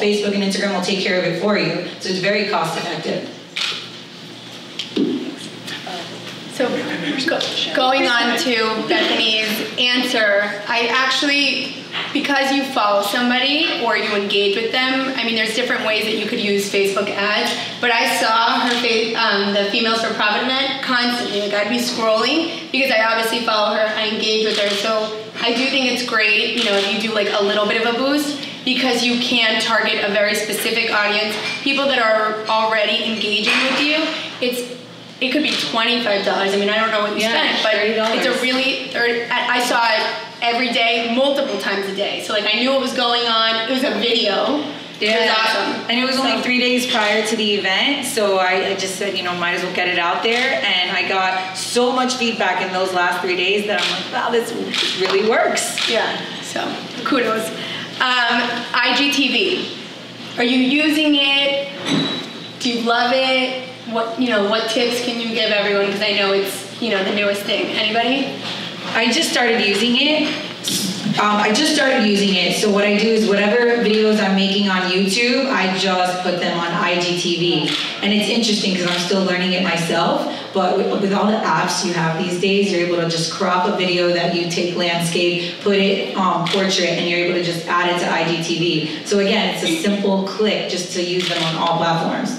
Facebook and Instagram will take care of it for you. So it's very cost effective. So going on to Bethany's answer, I actually, because you follow somebody or you engage with them, there's different ways that you could use Facebook ads, but I saw her the Females for Profit event constantly. I'd be scrolling because I obviously follow her, I engage with her, so I do think it's great, if you do a little bit of a boost because you can target a very specific audience, people that are already engaging with you. It could be $25. I don't know what you spent, but it's a really, I saw it every day, multiple times a day. So I knew what was going on. It was a video. Yeah. It was awesome. And it was only 3 days prior to the event, so I just said, might as well get it out there. And I got so much feedback in those last 3 days that I'm like, wow, this really works. Yeah, so kudos. IGTV, are you using it? Do you love it? What tips can you give everyone? Because I know it's, the newest thing. Anybody? I just started using it. So what I do is whatever videos I'm making on YouTube, I just put them on IGTV. And it's interesting because I'm still learning it myself, but with all the apps you have these days, you're able to just crop a video that you take landscape, put it on portrait, and you're able to just add it to IGTV. So again, it's a simple click just to use them on all platforms.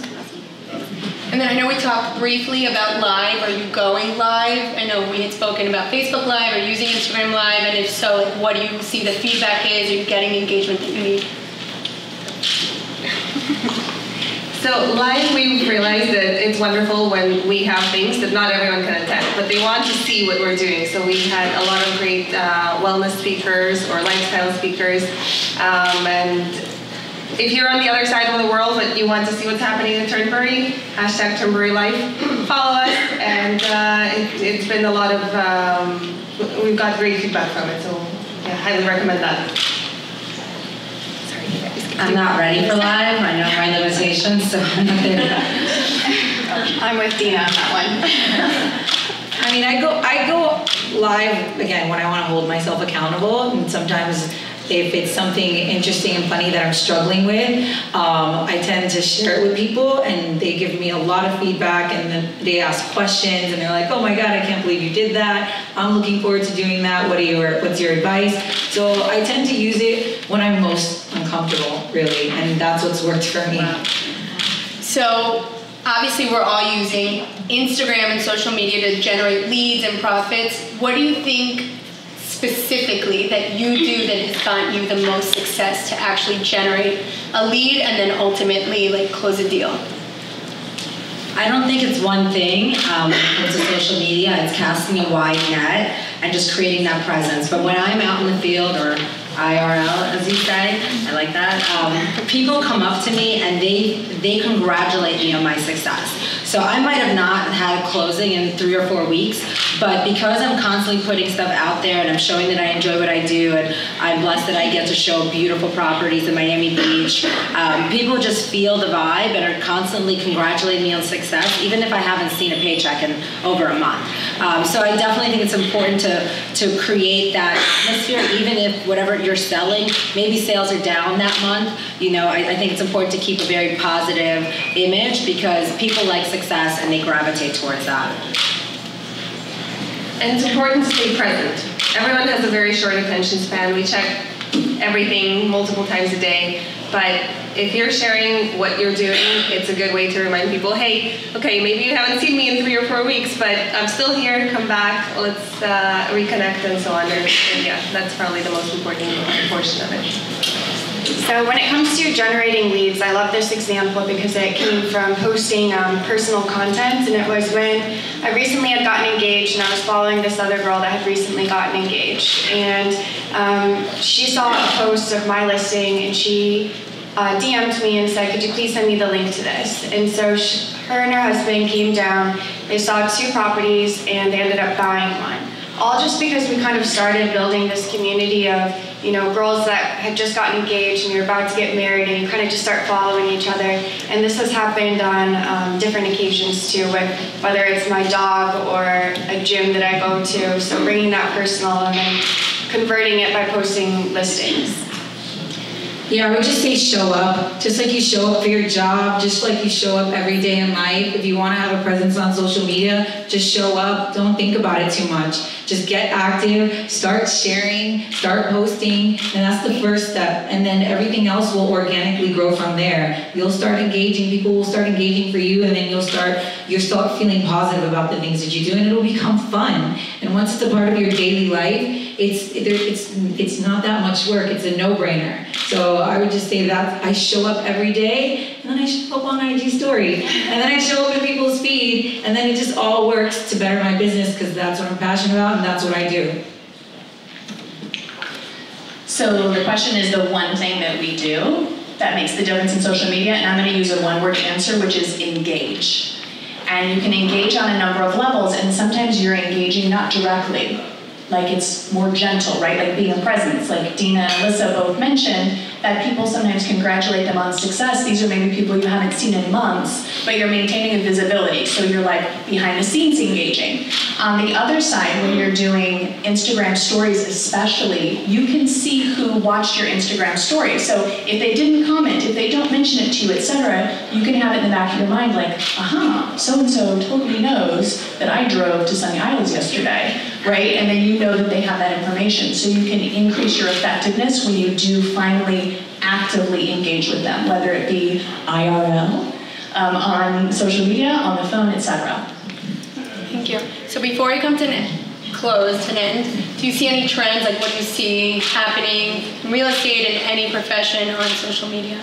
And then I know we talked briefly about live. Are you going live? I know we had spoken about Facebook Live or using Instagram Live, and if so, what do you see the feedback is? Are you getting engagement that you need? So live, we've realized that it's wonderful when we have things that not everyone can attend, but they want to see what we're doing. So we had a lot of great wellness speakers or lifestyle speakers, and if you're on the other side of the world but you want to see what's happening in Turnberry, hashtag Turnberry Life, follow us, and it's been a lot of, we've got great feedback from it, so yeah, highly recommend that. Sorry, I'm not ready for live, I know my limitations, so I'm not there. I'm with Dina on that one. I go live, again, when I want to hold myself accountable, and sometimes if it's something interesting and funny that I'm struggling with, I tend to share it with people, and they give me a lot of feedback, and then they ask questions, and they're like, oh my God, I can't believe you did that. I'm looking forward to doing that. What's your advice? So I tend to use it when I'm most uncomfortable, really, and that's what's worked for me. Wow. So obviously we're all using Instagram and social media to generate leads and profits. What do you think specifically that you do that has gotten you the most success to actually generate a lead and then ultimately close a deal? I don't think it's one thing. When it comes to social media, it's casting a wide net. and just creating that presence. But when I'm out in the field, or IRL, as you say, I like that, people come up to me and they congratulate me on my success. So I might have not had a closing in 3 or 4 weeks, but because I'm constantly putting stuff out there and I'm showing that I enjoy what I do, and I'm blessed that I get to show beautiful properties in Miami Beach, people just feel the vibe and are constantly congratulating me on success, even if I haven't seen a paycheck in over a month. So I definitely think it's important to create that atmosphere, even if whatever you're selling, maybe sales are down that month. You know, I think it's important to keep a very positive image because people like success and they gravitate towards that. And it's important to stay present. Everyone has a very short attention span. We check everything multiple times a day, but if you're sharing what you're doing, it's a good way to remind people, hey, okay, maybe you haven't seen me in 3 or 4 weeks, but I'm still here, come back, let's reconnect and so on. And yeah, that's probably the most important portion of it. So when it comes to generating leads, I love this example because it came from posting personal content, and it was when I recently had gotten engaged and I was following this other girl that had recently gotten engaged, and she saw a post of my listing and she DM'd me and said, could you please send me the link to this? And so her and her husband came down, they saw 2 properties and they ended up buying one. All just because we kind of started building this community of, you know, girls that had just gotten engaged and you're about to get married and you kind of just start following each other. And this has happened on different occasions too, with whether it's my dog or a gym that I go to. So bringing that personal and then converting it by posting listings. Yeah, I would just say show up. Just like you show up for your job, just like you show up every day in life. If you want to have a presence on social media, just show up. Don't think about it too much. Just get active, start sharing, start posting, and that's the first step. And then everything else will organically grow from there. You'll start engaging, people will start engaging for you, and then you'll start feeling positive about the things that you do, and it'll become fun. And once it's a part of your daily life, it's not that much work. It's a no-brainer. So I would just say that I show up every day, and then I show up on IG story, and then I show up in people's feed, and then it just all works to better my business because that's what I'm passionate about and that's what I do. So the question is the one thing that we do that makes the difference in social media, and I'm going to use a one-word answer, which is engage. And you can engage on a number of levels, and sometimes you're engaging not directly. Like it's more gentle, right? Like being a presence, like Dina and Alyssa both mentioned, that people sometimes congratulate them on success. These are maybe people you haven't seen in months, but you're maintaining a visibility. So you're like behind the scenes engaging. On the other side, when you're doing Instagram stories especially, you can see who watched your Instagram story. So if they didn't comment, if they don't mention it to you, etc., you can have it in the back of your mind like, aha, so-and-so totally knows that I drove to Sunny Isles yesterday, right? And then you know that they have that information. So you can increase your effectiveness when you do finally actively engage with them, whether it be IRL, on social media, on the phone, etc. Thank you. So before we come to close to an end, do you see any trends, like what do you see happening in real estate in any profession on social media?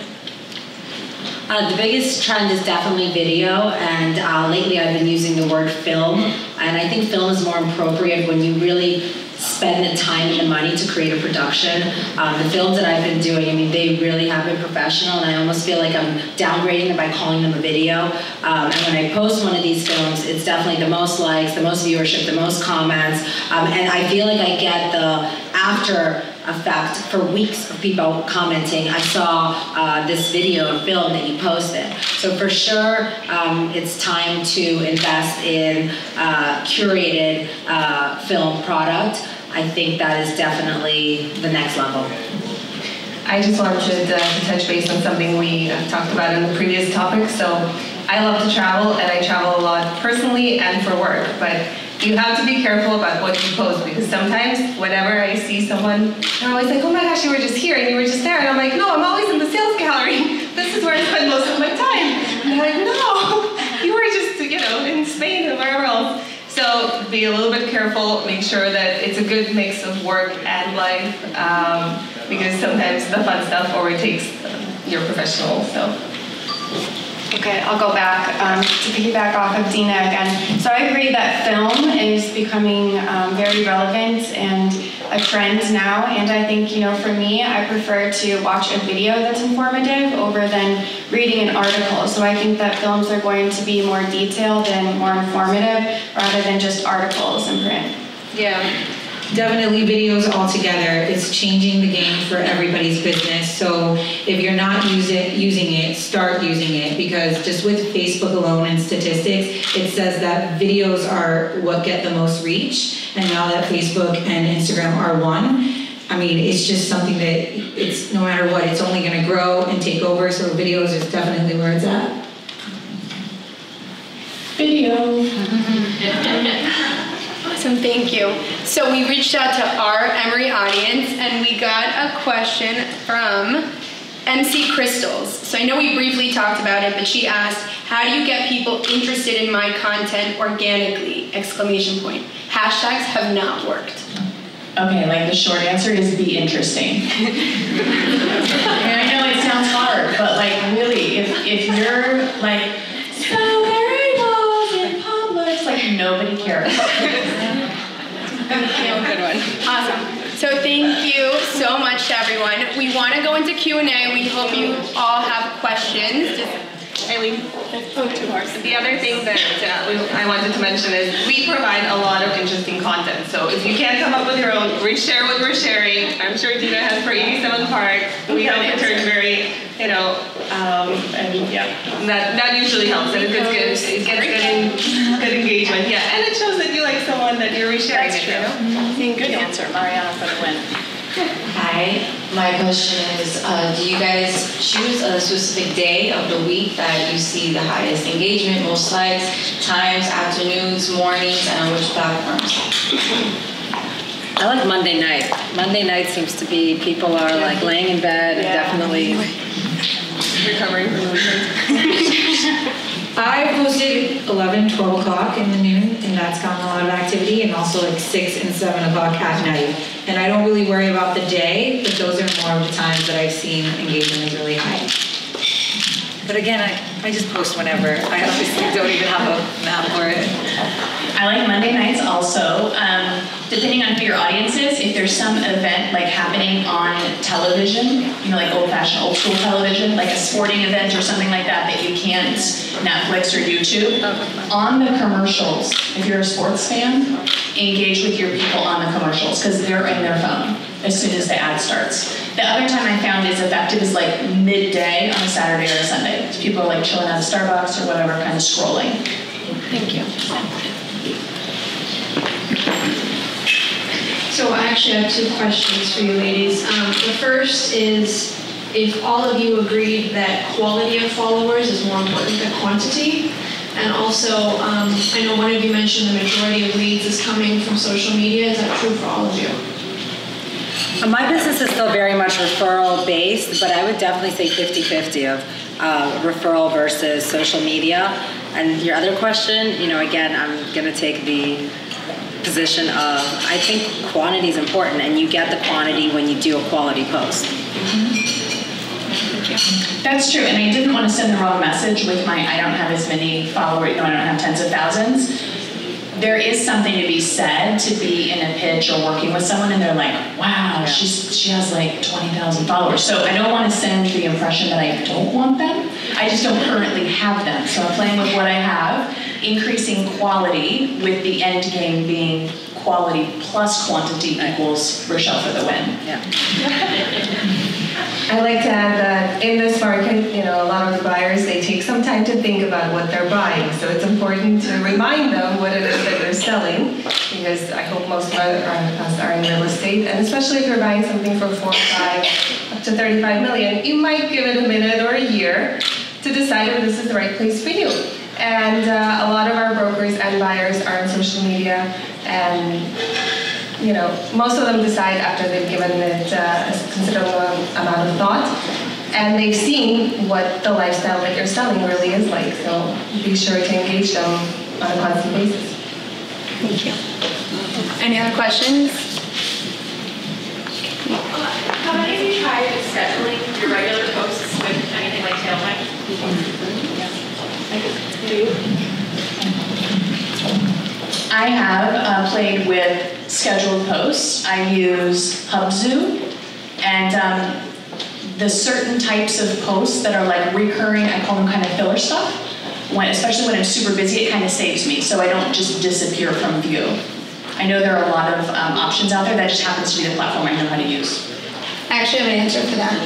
The biggest trend is definitely video, and lately I've been using the word film, and I think film is more appropriate when you really spend the time and the money to create a production. The films that I've been doing, I mean, they really have been professional, and I almost feel like I'm downgrading them by calling them a video. And when I post one of these films, it's definitely the most likes, the most viewership, the most comments, and I feel like I get the after effect for weeks of people commenting, I saw this video or film that you posted. So for sure, it's time to invest in curated film product. I think that is definitely the next level. I just wanted to touch base on something we talked about in the previous topic. So I love to travel, and I travel a lot personally and for work, but you have to be careful about what you post, because sometimes whenever I see someone, they're always like, oh my gosh, you were just here and you were just there. And I'm like, no, I'm always in the sales gallery. This is where I spend most of my time. And they're like, no, you were just, you know, in Spain and wherever else. So be a little bit careful, make sure that it's a good mix of work and life, because sometimes the fun stuff overtakes your professional stuff. Okay, I'll go back to piggyback off of Dina again. So I agree that film is becoming very relevant and a trend now. And I think, for me, I prefer to watch a video that's informative over than reading an article. So I think that films are going to be more detailed and more informative rather than just articles in print. Yeah, definitely videos altogether. It's changing the game for everybody's business. So if you're not using it, start using it, because just with Facebook alone and statistics, it says that videos are what get the most reach. And now that Facebook and Instagram are one, I mean, it's just something that it's no matter what, it's only going to grow and take over. So videos is definitely where it's at. Video. Awesome, thank you. So we reached out to our Emory audience and we got a question from MC Crystals. So I know we briefly talked about it, but she asked, how do you get people interested in my content organically? Exclamation point. Hashtags have not worked. Okay, like the short answer is be interesting. And I know it sounds hard, but like really, if you're like, so there he was in Publix, like nobody cares. Good one. Awesome. So thank you so much to everyone. We want to go into Q&A. We hope you all have questions. Eileen. The other thing that I wanted to mention is we provide a lot of interesting content. So if you can't come up with your own, we share what we're sharing. I'm sure Dina has for 87 Park. We help in Turnberry, and yeah, that usually helps. And it gets good engagement. Yeah, and it shows that you like someone that you're resharing it. Good answer, Mariana, for the win. Hi, my question is, do you guys choose a specific day of the week that you see the highest engagement, most likes, times, afternoons, mornings, and on which platforms? I like Monday night. Monday night seems to be, people are like laying in bed and definitely recovering from the weekend. I posted 11, 12 o'clock in the noon, and that's gotten a lot of activity, and also like 6 and 7 o'clock at night. And I don't really worry about the day, but those are more of the times that I've seen engagement is really high. But again, I just post whenever. I obviously don't even have a map for it. I like Monday nights also. Depending on who your audience is, if there's some event like happening on television, like old-fashioned, old-school television, like a sporting event or something like that that you can't Netflix or YouTube, on the commercials, if you're a sports fan, engage with your people on the commercials because they're in their phone as soon as the ad starts. The other time I found is effective is like midday on a Saturday or a Sunday. So people are like chilling at a Starbucks or whatever, kind of scrolling. Thank you. So I actually have 2 questions for you ladies. The first is if all of you agreed that quality of followers is more important than quantity. And also, I know one of you mentioned the majority of leads is coming from social media. Is that true for all of you? My business is still very much referral based, but I would definitely say 50-50 of referral versus social media. And your other question, again, I'm going to take the position of, I think quantity is important, and you get the quantity when you do a quality post. That's true, and I didn't want to send the wrong message with my, I don't have as many followers, I don't have tens of thousands. There is something to be said to be in a pitch or working with someone and they're like, wow, she has like 20,000 followers. So I don't want to send the impression that I don't want them. I just don't currently have them. So I'm playing with what I have, increasing quality with the end game being quality plus quantity equals Rochelle for the win. Yeah. I like to add that in this market, a lot of the buyers, they take some time to think about what they're buying. So it's important to remind them what it is that they're selling, because I hope most of us are in real estate, and especially if you're buying something for 4, 5, up to 35 million, you might give it a minute or a year to decide if this is the right place for you. And a lot of our brokers and buyers are on social media, and most of them decide after they've given it a considerable amount of thought, and they've seen what the lifestyle that you're selling really is like. So be sure to engage them on a constant basis. Thank you. Any other questions? How many of you tried scheduling your regular posts with anything like tailwind? I have played with scheduled posts. I use Hubzu, and the certain types of posts that are like recurring, I call them kind of filler stuff. Especially when I'm super busy, it kind of saves me, so I don't just disappear from view. I know there are a lot of options out there. That just happens to be the platform I know how to use. I actually have an answer for that.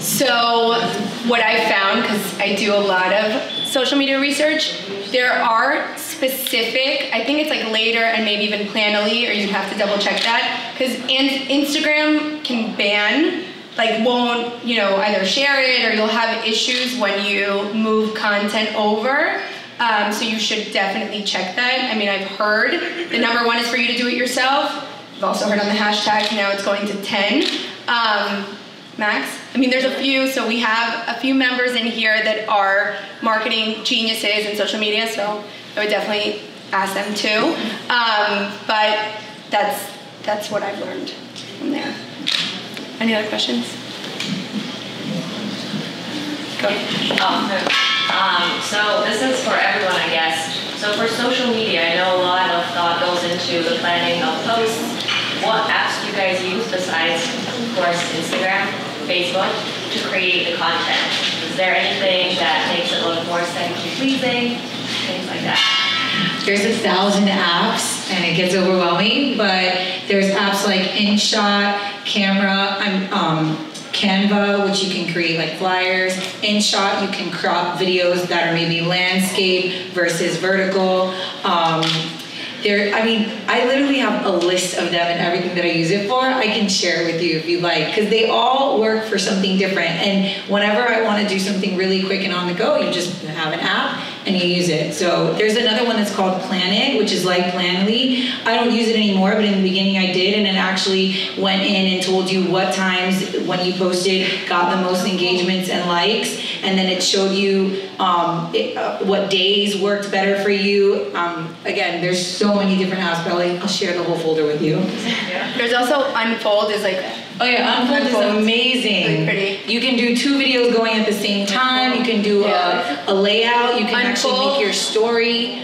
So what I found, because I do a lot of social media research, there are specific, I think it's like later and maybe even Planoly, or you'd have to double check that, because Instagram can ban, like won't, you know, either share it or you'll have issues when you move content over. So you should definitely check that. I mean, I've heard the number 1 is for you to do it yourself. I've also heard on the hashtag, now it's going to 10. Max? I mean, there's a few, so we have a few members in here that are marketing geniuses in social media, so I would definitely ask them too. But that's what I've learned from there. Any other questions? Go ahead. So this is for everyone, I guess. So for social media, I know a lot of thought goes into the planning of posts. What apps do you guys use besides, of course, Instagram, Facebook, to create the content? Is there anything that makes it look more aesthetically pleasing? Things like that. There's 1,000 apps and it gets overwhelming, but there's apps like InShot, Canva, which you can create like flyers. InShot, you can crop videos that are maybe landscape versus vertical. I literally have a list of them and everything that I use it for. I can share it with you if you like, because they all work for something different. And whenever I want to do something really quick and on the go, you just have an app and you use it. So there's another one that's called Planet, which is like Planoly. I don't use it anymore, but in the beginning I did, and it actually went in and told you what times when you posted got the most engagements and likes, and then it showed you what days worked better for you. Again, there's so many different apps, but I'll share the whole folder with you. Yeah. There's also Unfold is like, oh yeah, Unfold is amazing. Really pretty. You can do 2 videos going at the same time. You can do a layout. You can actually make your story.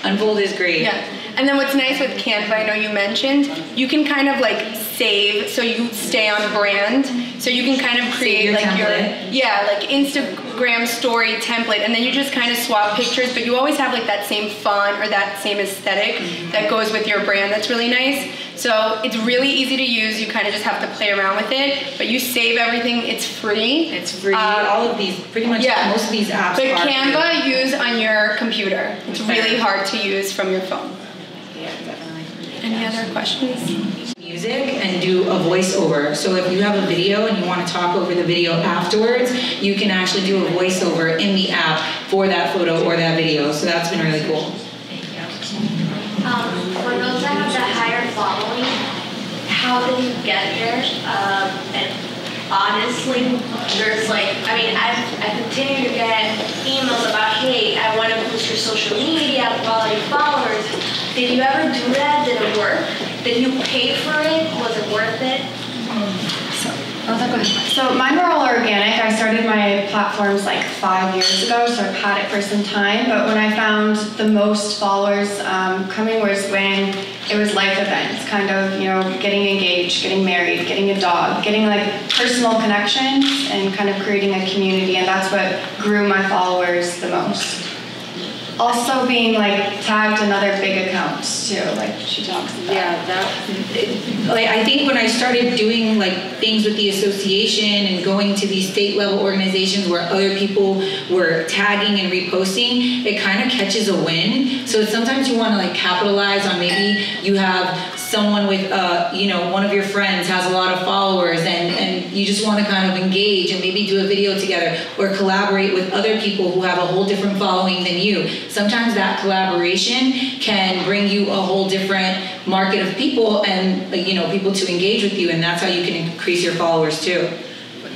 Unfold is great. Yeah. And then what's nice with Canva, I know you mentioned, you can kind of like save so you stay on brand. So you can kind of create like template. Like Instagram story template, and then you just kind of swap pictures, but you always have like that same font or that same aesthetic that goes with your brand. That's really nice. So it's really easy to use. You kind of just have to play around with it, but you save everything. It's free. It's free. All of these, pretty much most of these apps but are Canva, free. use on your computer. It's really hard to use from your phone. Yeah, definitely. Any other questions? Music and do a voiceover. So if you have a video and you want to talk over the video afterwards, you can actually do a voiceover in the app for that photo or that video. So that's been really cool. For those that have that higher following, how do you get there? And honestly, there's like, I mean, I continue to get emails about, hey, I want to boost your social media, quality followers. Did you ever do that? Did it work? Did you pay for it? Was it worth it? So mine were all organic. I started my platforms like 5 years ago, so I've had it for some time. But when I found the most followers coming was when it was life events, kind of, you know, getting engaged, getting married, getting a dog, getting like personal connections and kind of creating a community, and that's what grew my followers the most. Also being like tagged in other big accounts too, like she talks about. Yeah, I think when I started doing like things with the association and going to these state level organizations where other people were tagging and reposting, it kind of catches a win. So sometimes you want to like capitalize on, maybe you have someone with, you know, one of your friends has a lot of followers and you just want to kind of engage and maybe do a video together or collaborate with other people who have a whole different following than you. Sometimes that collaboration can bring you a whole different market of people and, you know, people to engage with you, and that's how you can increase your followers too.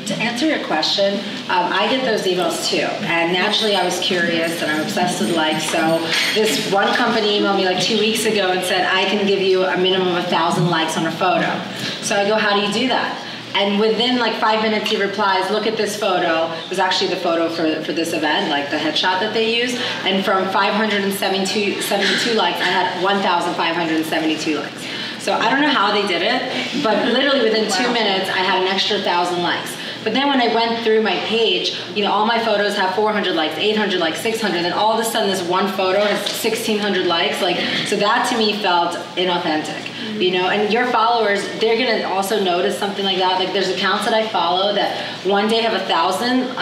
To answer your question, I get those emails too, and naturally I was curious and I'm obsessed with likes. So this one company emailed me like 2 weeks ago and said, I can give you a minimum of 1,000 likes on a photo. So I go, how do you do that? And within like 5 minutes, he replies, look at this photo. It was actually the photo for this event, like the headshot that they used. And from 572 likes, I had 1,572 likes. So I don't know how they did it, but literally within 2 minutes, I had an extra 1,000 likes. But then when I went through my page, you know, all my photos have 400 likes, 800 likes, 600, and all of a sudden this one photo has 1,600 likes. Like, so that to me felt inauthentic, you know. And your followers, they're gonna also notice something like that. Like, there's accounts that I follow that one day have 1,000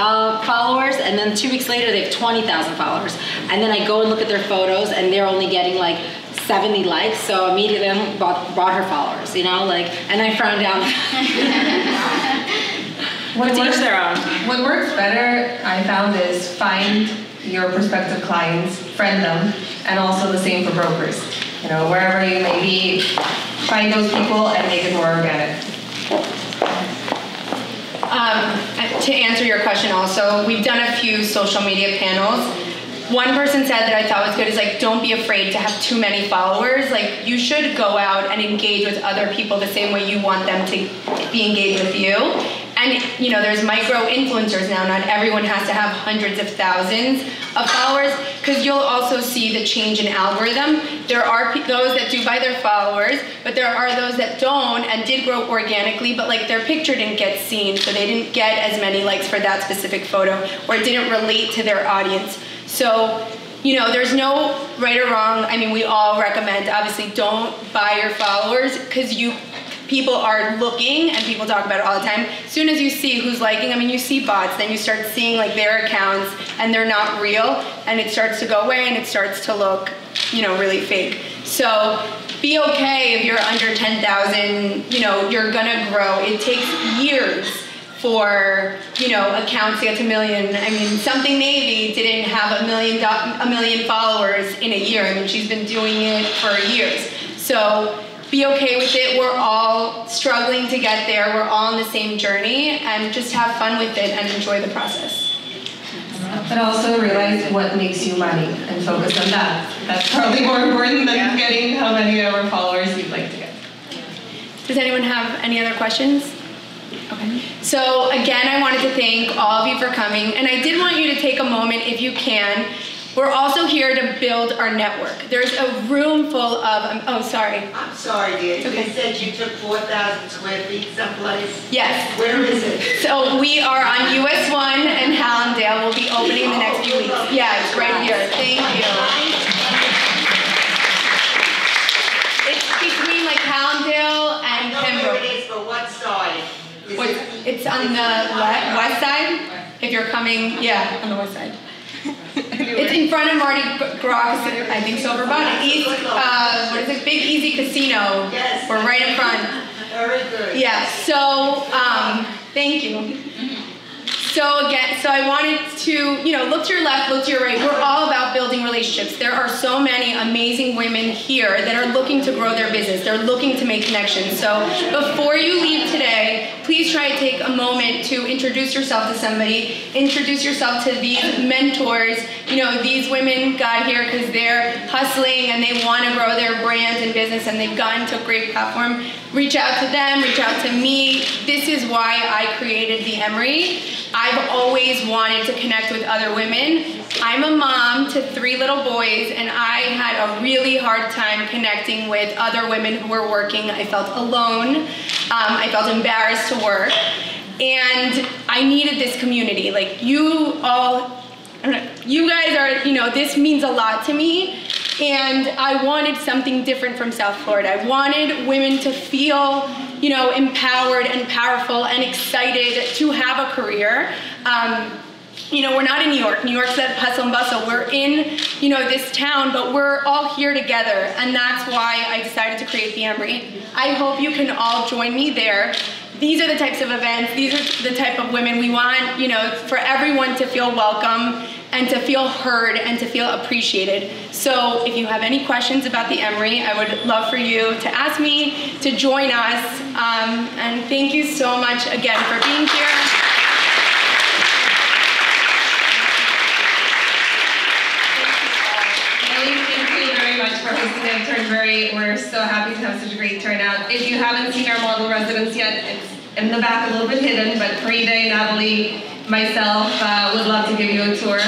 followers, and then 2 weeks later they have 20,000 followers. And then I go and look at their photos, and they're only getting like 70 likes, so immediately I brought her followers, you know, like, and I frowned down. What works better, I found, is find your prospective clients, friend them, and also the same for brokers. You know, wherever you may be, find those people and make it more organic. To answer your question also, we've done a few social media panels. One person said that I thought was good is like, don't be afraid to have too many followers. Like, you should go out and engage with other people the same way you want them to be engaged with you. And, you know, there's micro influencers now. Not everyone has to have hundreds of thousands of followers, because you'll also see the change in algorithm. There are those that do buy their followers, but there are those that don't and did grow organically, but like their picture didn't get seen, so they didn't get as many likes for that specific photo, or it didn't relate to their audience. So, you know, there's no right or wrong. I mean, we all recommend, obviously, don't buy your followers, because people are looking and people talk about it all the time. As soon as you see who's liking, I mean, you see bots, then you start seeing like their accounts and they're not real, and it starts to go away and it starts to look, you know, really fake. So be okay if you're under 10,000, you know, you're gonna grow. It takes years for, you know, accounts to get to million. I mean, Something Navy didn't have a million followers in a year. I mean, she's been doing it for years. So be okay with it. We're all struggling to get there. We're all on the same journey, and just have fun with it and enjoy the process. But also realize what makes you money and focus on that. That's probably more important than getting how many of our followers you'd like to get. Does anyone have any other questions? Okay. So again, I wanted to thank all of you for coming, and I did want you to take a moment, if you can. We're also here to build our network. There's a room full of, oh, sorry. I'm sorry, dear. Okay. You said you took 4,000 square feet someplace? Yes. Where is it? So we are on US 1 and Hallandale. We'll be opening in the next few weeks. Yeah, it's right here. Thank you. It's between like Hallandale and Pembroke. Where it is, but what side? It's on the west side. If you're coming, yeah, on the west side. It's in front of Marty Grox, I think, so Vermont. East, what is it? Big Easy Casino. Yes. We're right in front. Very good. Yeah. So, thank you. So again, so I wanted to, you know, look to your left, look to your right. We're all about building relationships. There are so many amazing women here that are looking to grow their business. They're looking to make connections. So before you leave today, please try to take a moment to introduce yourself to somebody. Introduce yourself to these mentors. You know, these women got here because they're hustling and they want to grow their brand and business, and they've gotten to a great platform. Reach out to them, reach out to me. This is why I created the Emory. I've always wanted to connect with other women. I'm a mom to 3 little boys, and I had a really hard time connecting with other women who were working. I felt alone. I felt embarrassed to work. And I needed this community. Like, you all, you guys are, you know, this means a lot to me. And I wanted something different from South Florida. I wanted women to feel, you know, empowered and powerful and excited to have a career. You know, we're not in New York. New York's that hustle and bustle. We're in, you know, this town, but we're all here together. And that's why I decided to create the Emory. I hope you can all join me there. These are the types of events. These are the type of women we want, you know, for everyone to feel welcome and to feel heard and to feel appreciated. So if you have any questions about the Emory, I would love for you to ask me to join us. And thank you so much again for being here. Thank you very much for hosting at Turnberry. We're so happy to have such a great turnout. If you haven't seen our model residence yet, it's in the back, a little bit hidden, but Farida, Natalie, myself would love to give you a tour.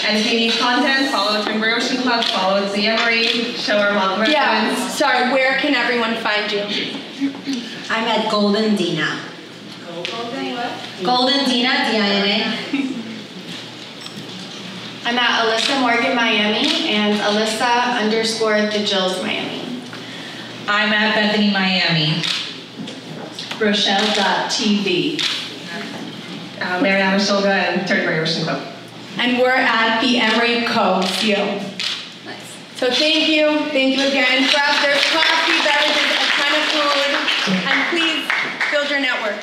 And if you need content, follow Trinbury Ocean Club, follow the Emery, show our model residence. Yeah, sorry, where can everyone find you? I'm at Golden Dina. Golden what? Golden Dina, D-I-N-A. I'm at Alyssa Morgan Miami and Alyssa_the Miami. I'm at Bethany Miami. Rochelle.tv. Mariana Shulga and Trinbury Ocean Club. And we're at the Emery Co. CO. Nice. So thank you again. Grab there's coffee, beverages, a ton of food, and please build your network.